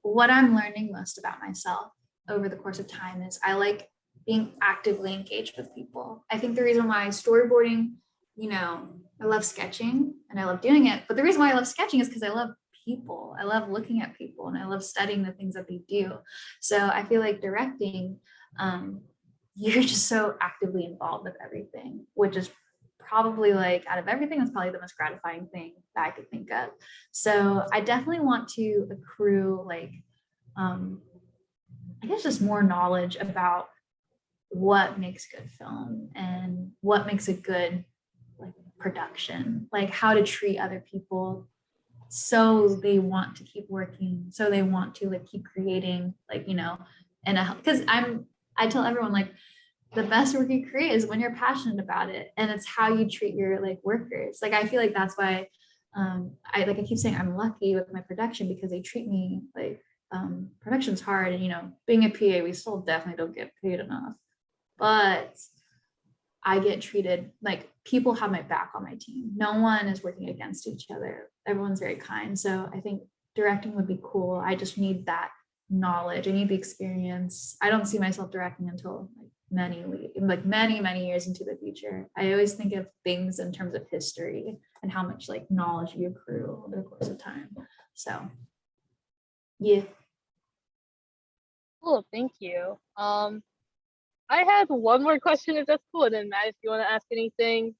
what I'm learning most about myself over the course of time is I like being actively engaged with people. I think the reason why storyboarding, I love sketching and I love doing it, but the reason why I love sketching is because I love people. I love looking at people and I love studying the things that they do. So I feel like directing, you're just so actively involved with everything, which is probably like out of everything, that's probably the most gratifying thing that I could think of. So I definitely want to accrue like, I guess just more knowledge about what makes good film and what makes a good like production, like how to treat other people so they want to keep working, so they want to like keep creating, like, and because I tell everyone like the best work you create is when you're passionate about it, and it's how you treat your like workers. Like I feel like that's why I keep saying I'm lucky with my production because they treat me like production's hard, and being a PA we still definitely don't get paid enough, but I get treated like people have my back on my team. No one is working against each other. Everyone's very kind. So I think directing would be cool. I just need that knowledge. I need the experience. I don't see myself directing until many years into the future. I always think of things in terms of history and how much like knowledge you accrue over the course of time. So yeah. Cool, thank you. I had one more question if that's cool, and then Matt, if you want to ask anything,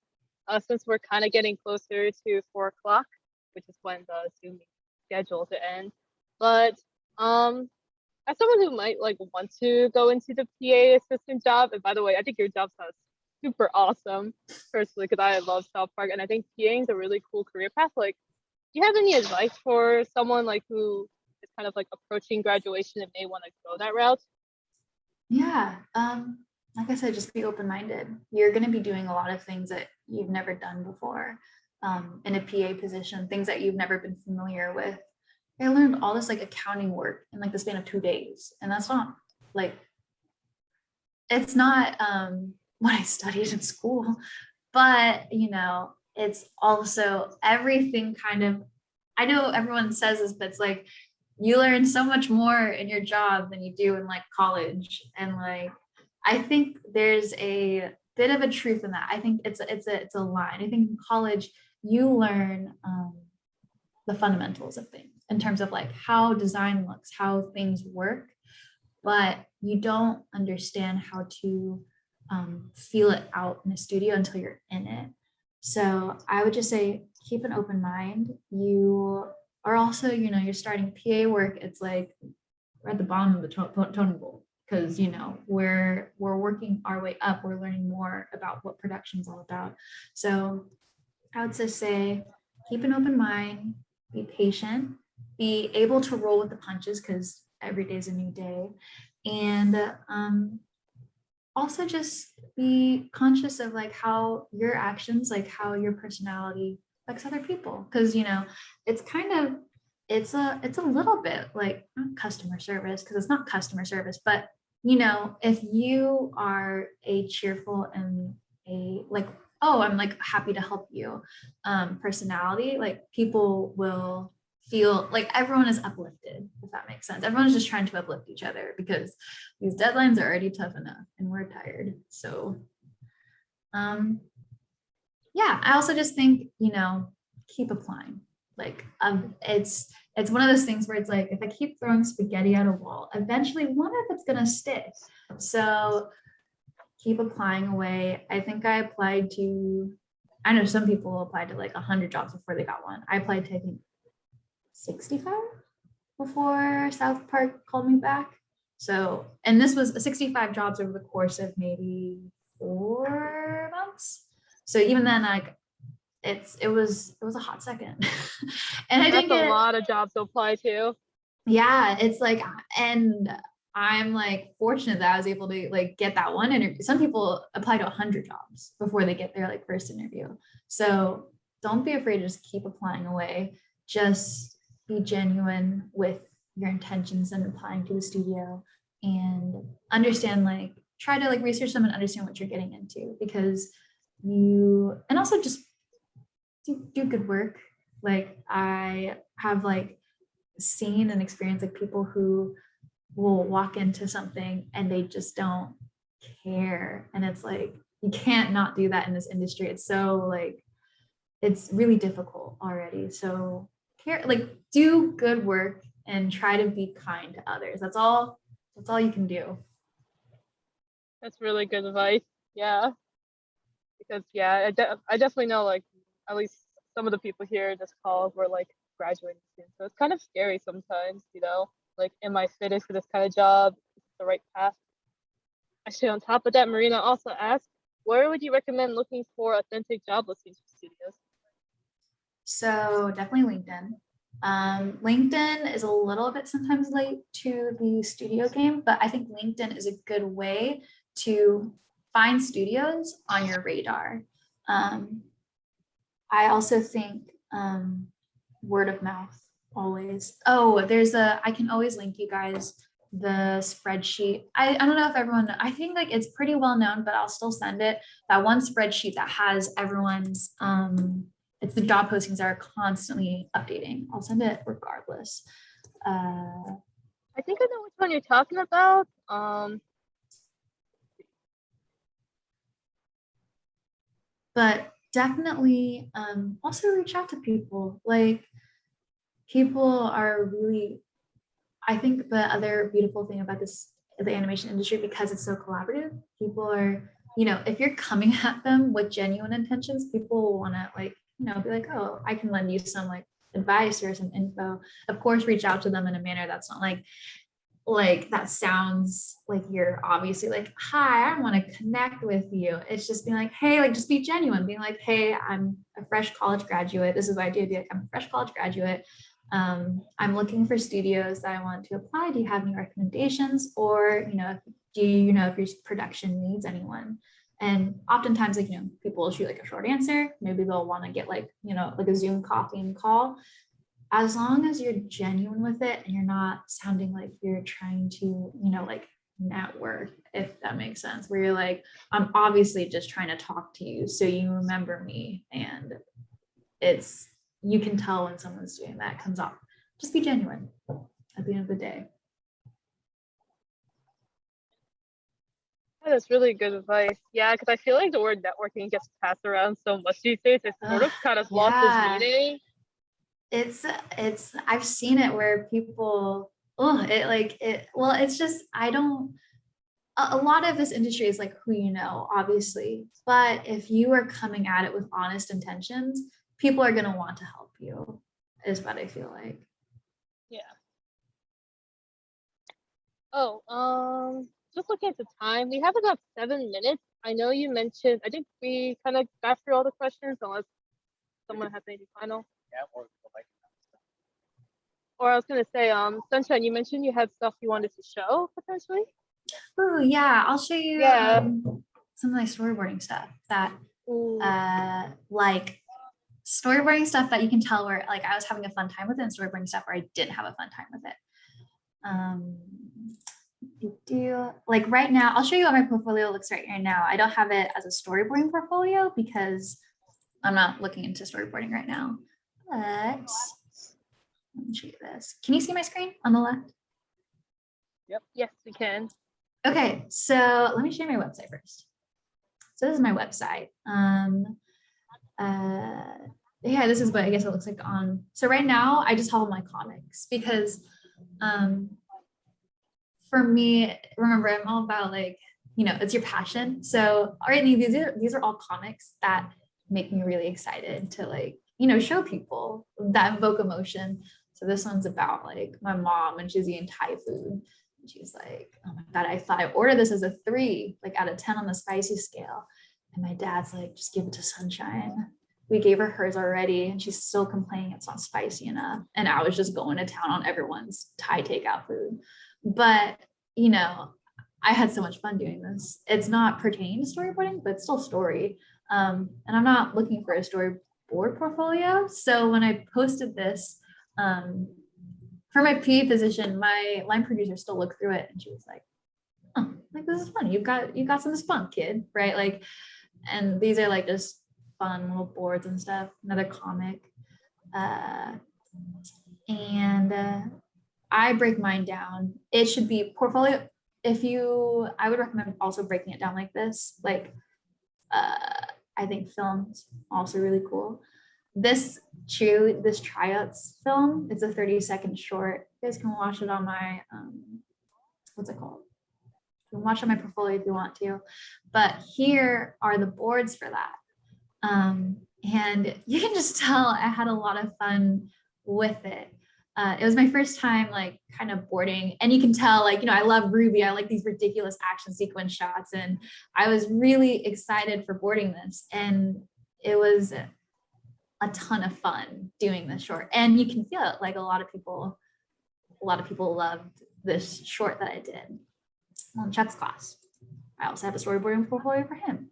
since we're kind of getting closer to 4 o'clock, which is when the Zoom is scheduled to end. But as someone who might like want to go into the PA assistant job, and by the way, I think your job sounds super awesome personally because I love South Park, and I think PAing is a really cool career path. Like, do you have any advice for someone like who is kind of like approaching graduation and may want to go that route? Yeah. Like I said, just be open-minded. You're going to be doing a lot of things that you've never done before in a PA position, things that you've never been familiar with. I learned all this like accounting work in like the span of 2 days. And that's not like, it's not what I studied in school, but it's also everything kind of, I know everyone says this, but it's like, you learn so much more in your job than you do in like college. And like, I think there's a bit of a truth in that. I think it's a line. I think in college, you learn the fundamentals of things in terms of like how design looks, how things work, but you don't understand how to feel it out in a studio until you're in it. So I would just say, keep an open mind. You are also, you're starting PA work. It's like we're at the bottom of the totem pole because, we're working our way up. We're learning more about what production is all about. So I would just say, keep an open mind, be patient, be able to roll with the punches because every day is a new day. And also just be conscious of like how your actions, like how your personality affects other people. Because, it's kind of, it's a little bit like not customer service because it's not customer service, but if you are a cheerful and a like, oh, I'm like happy to help you personality, like people will feel like everyone is uplifted, if that makes sense. Everyone's just trying to uplift each other because these deadlines are already tough enough and we're tired. So yeah, I also just think, keep applying. Like it's one of those things where it's like, if I keep throwing spaghetti at a wall, eventually one of it's gonna stick. So keep applying away. I think I applied to, I know some people applied to like 100 jobs before they got one. I applied to, I think, 65 before South Park called me back. So, and this was 65 jobs over the course of maybe 4 months. So even then, like, it was a hot second. And I didn't get a lot of jobs to apply to. Yeah, it's like, and I'm like fortunate that I was able to like get that one interview. Some people apply to 100 jobs before they get their like first interview. So don't be afraid to just keep applying away. Just be genuine with your intentions and applying to the studio, and understand, like, try to like research them and understand what you're getting into, because and also just do good work. Like, I have like seen and experienced like people who will walk into something and they just don't care, and it's like, you can't not do that in this industry. It's so like, it's really difficult already. So care, like, do good work and try to be kind to others. That's all you can do. That's really good advice. Yeah, because yeah, I definitely know, like, at least some of the people here in this call were like graduating soon, so it's kind of scary sometimes, you know, like, am I fitted for this kind of job? Is it the right path? Actually, on top of that, Marina also asked, where would you recommend looking for authentic job listings for studios? So definitely LinkedIn. LinkedIn is a little bit sometimes late to the studio game, but I think LinkedIn is a good way to find studios on your radar. I also think word of mouth always. Oh, I can always link you guys the spreadsheet. I don't know if everyone, I think like it's pretty well known, but I'll still send it. That one spreadsheet that has everyone's, it's the job postings that are constantly updating. I'll send it regardless. I think I know which one you're talking about. But definitely also reach out to people. Like, people are really, I think the other beautiful thing about the animation industry, because it's so collaborative, people are, if you're coming at them with genuine intentions, people will want to, like, be like, oh, I can lend you some like advice or some info. Of course, reach out to them in a manner that's not like that sounds like you're obviously like, hi, I want to connect with you. It's just being like, hey, like, just be genuine, being like, hey, I'm a fresh college graduate. This is what I do. Be like, I'm a fresh college graduate. I'm looking for studios that I want to apply. Do you have any recommendations? Or, do you know if your production needs anyone? And oftentimes, like, people will shoot like a short answer. Maybe they'll want to get like, like a Zoom coffee and call. As long as you're genuine with it and you're not sounding like you're trying to, like, network, if that makes sense, where you're like, I'm obviously just trying to talk to you so you remember me. And you can tell when someone's doing that. Comes off. Just be genuine at the end of the day. That's really good advice. Yeah, because I feel like the word networking gets passed around so much these days. It's sort of kind of lost its meaning. It's I've seen it where people, it's just, a lot of this industry is like who you know, obviously, but if you are coming at it with honest intentions, people are going to want to help you, is what I feel like. Yeah. Oh, just looking at the time, we have about 7 minutes. I know you mentioned, I think we kind of got through all the questions, unless someone has anything final. Yeah, or I was gonna say, Sunshine, you mentioned you had stuff you wanted to show potentially. Oh yeah, I'll show you some of my storyboarding stuff that like storyboarding stuff that you can tell where like I was having a fun time with it, and storyboarding stuff where I didn't have a fun time with it. Like right now, I'll show you what my portfolio looks right here now. I don't have it as a storyboarding portfolio because I'm not looking into storyboarding right now, but let me show you this. Can you see my screen on the left? Yep. Yes, we can. Okay, so let me show you my website first. So this is my website. Yeah, this is what I guess it looks like on. So right now I just have all my comics because for me, remember, I'm all about like, it's your passion. So all right, these are all comics that make me really excited to like, show people that invoke emotion. So this one's about like my mom, and she's eating Thai food. And she's like, oh my God, I thought I ordered this as a 3, like out of 10 on the spicy scale. And my dad's like, just give it to Sunshine. We gave her hers already, and she's still complaining it's not spicy enough. And I was just going to town on everyone's Thai takeout food. But, I had so much fun doing this. It's not pertaining to storyboarding, but it's still story. And I'm not looking for a storyboard portfolio. So when I posted this for my PE position, my line producer still looked through it and she was like, oh, like this is fun. You got some spunk, kid, right? Like, and these are like just fun little boards and stuff. Another comic. I break mine down. It should be portfolio. I would recommend also breaking it down like this. Like, I think film's also really cool. This tryouts film, it's a 30-second short. You guys can watch it on my, what's it called? You can watch on my portfolio if you want to. But here are the boards for that. And you can just tell I had a lot of fun with it. It was my first time like kind of boarding, and you can tell like, I love Ruby. I like these ridiculous action sequence shots, and I was really excited for boarding this, and it was a ton of fun doing this short. And you can feel it, like a lot of people loved this short that I did on Chuck's class. I also have a storyboarding portfolio for him,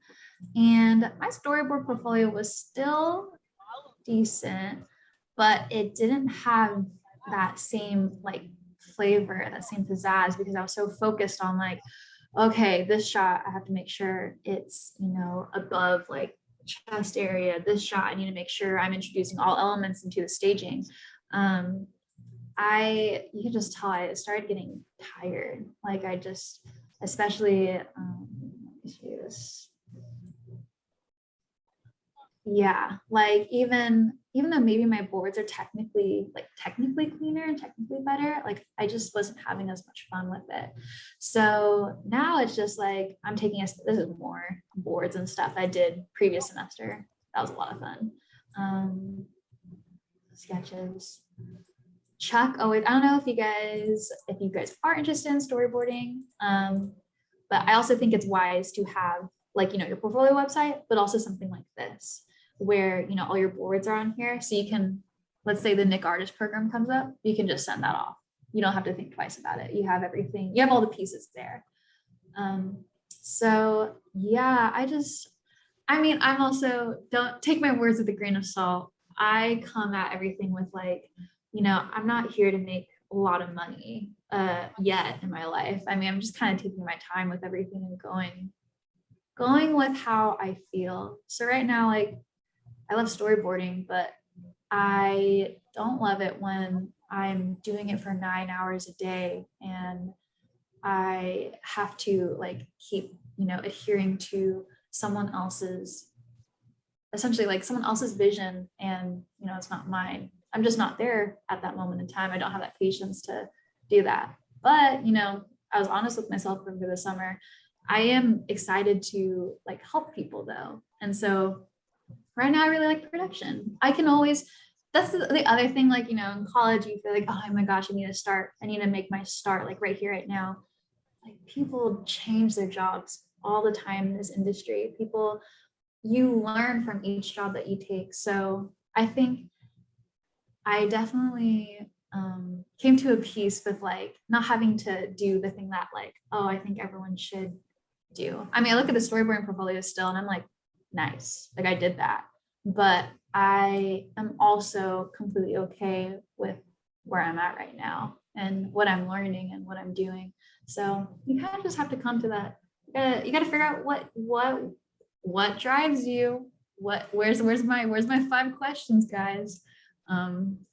and my storyboard portfolio was still decent, but it didn't have that same like flavor, that same pizzazz, because I was so focused on like, okay, this shot I have to make sure it's above like chest area. This shot I need to make sure I'm introducing all elements into the staging. You can just tell I started getting tired. Like I just, especially let me see this. Yeah, like even though maybe my boards are technically cleaner and technically better, like I just wasn't having as much fun with it. So now it's just like I'm taking this is more boards and stuff I did previous semester. That was a lot of fun. Sketches. Chuck always, I don't know if you guys are interested in storyboarding, but I also think it's wise to have like your portfolio website, but also something like this where all your boards are on here, so you can, let's say the Nick Artist program comes up, you can just send that off. You don't have to think twice about it. You have everything, you have all the pieces there. So yeah, I'm also, don't take my words with a grain of salt. I come at everything with like, I'm not here to make a lot of money yet in my life. I'm just kind of taking my time with everything and going with how I feel. So right now, like I love storyboarding, but I don't love it when I'm doing it for 9 hours a day and I have to like keep, adhering to someone else's, essentially like someone else's vision, and it's not mine. I'm just not there at that moment in time. I don't have that patience to do that. But I was honest with myself over the summer. I am excited to like help people though. And so right now I really like production. I can always, that's the other thing, like, in college you feel like, oh my gosh, I need to make my start like right here, right now. Like people change their jobs all the time in this industry. You learn from each job that you take. So I think I definitely came to a peace with like not having to do the thing that like, oh, I think everyone should do. I look at the storyboarding portfolio still and I'm like, nice, like I did that. But I am also completely okay with where I'm at right now and what I'm learning and what I'm doing. So you kind of just have to come to that. You got to figure out what drives you. Where's my 5 questions, guys?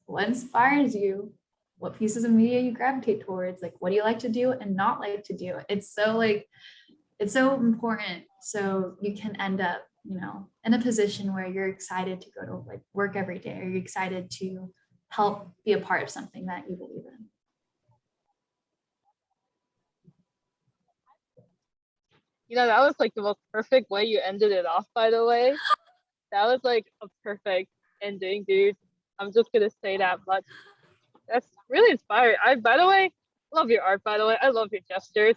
What inspires you? What pieces of media you gravitate towards? Like, what do you like to do and not like to do? It's so important. So you can end up, in a position where you're excited to go to like work every day, or you're excited to help be a part of something that you believe in. That was like the most perfect way you ended it off, by the way. That was like a perfect ending, dude. I'm just gonna say that much. That's really inspiring. By the way, love your art, by the way. I love your gestures.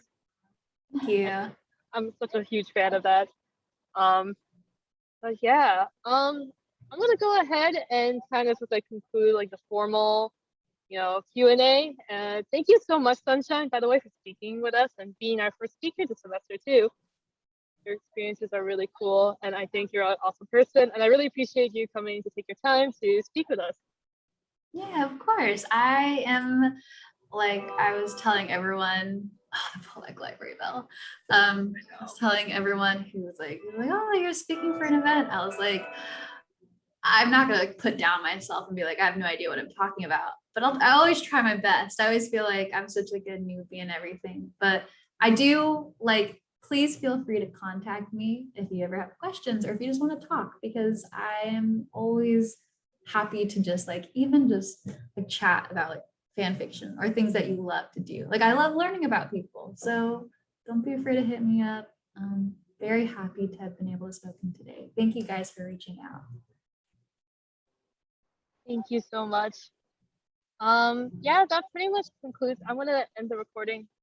Yeah. I'm such a huge fan of that. But yeah, I'm gonna go ahead and kind of just like conclude like the formal, Q&A. Thank you so much, Sunshine, by the way, for speaking with us and being our first speaker this semester too. Your experiences are really cool, and I think you're an awesome person, and I really appreciate you coming to take your time to speak with us. Yeah, of course. I am like I was telling everyone, the Pollock Library Bell. I was telling everyone who was like, oh, you're speaking for an event. I was like, I'm not gonna like put down myself and be like, I have no idea what I'm talking about. But I always try my best. I always feel like I'm such a good newbie and everything. But I do like, please feel free to contact me if you ever have questions or if you just want to talk, because I am always happy to just like even just like chat about like fan fiction or things that you love to do. Like I love learning about people. So don't be afraid to hit me up. Very happy to have been able to spoken today. Thank you guys for reaching out. Thank you so much. Yeah, that pretty much concludes. I'm gonna end the recording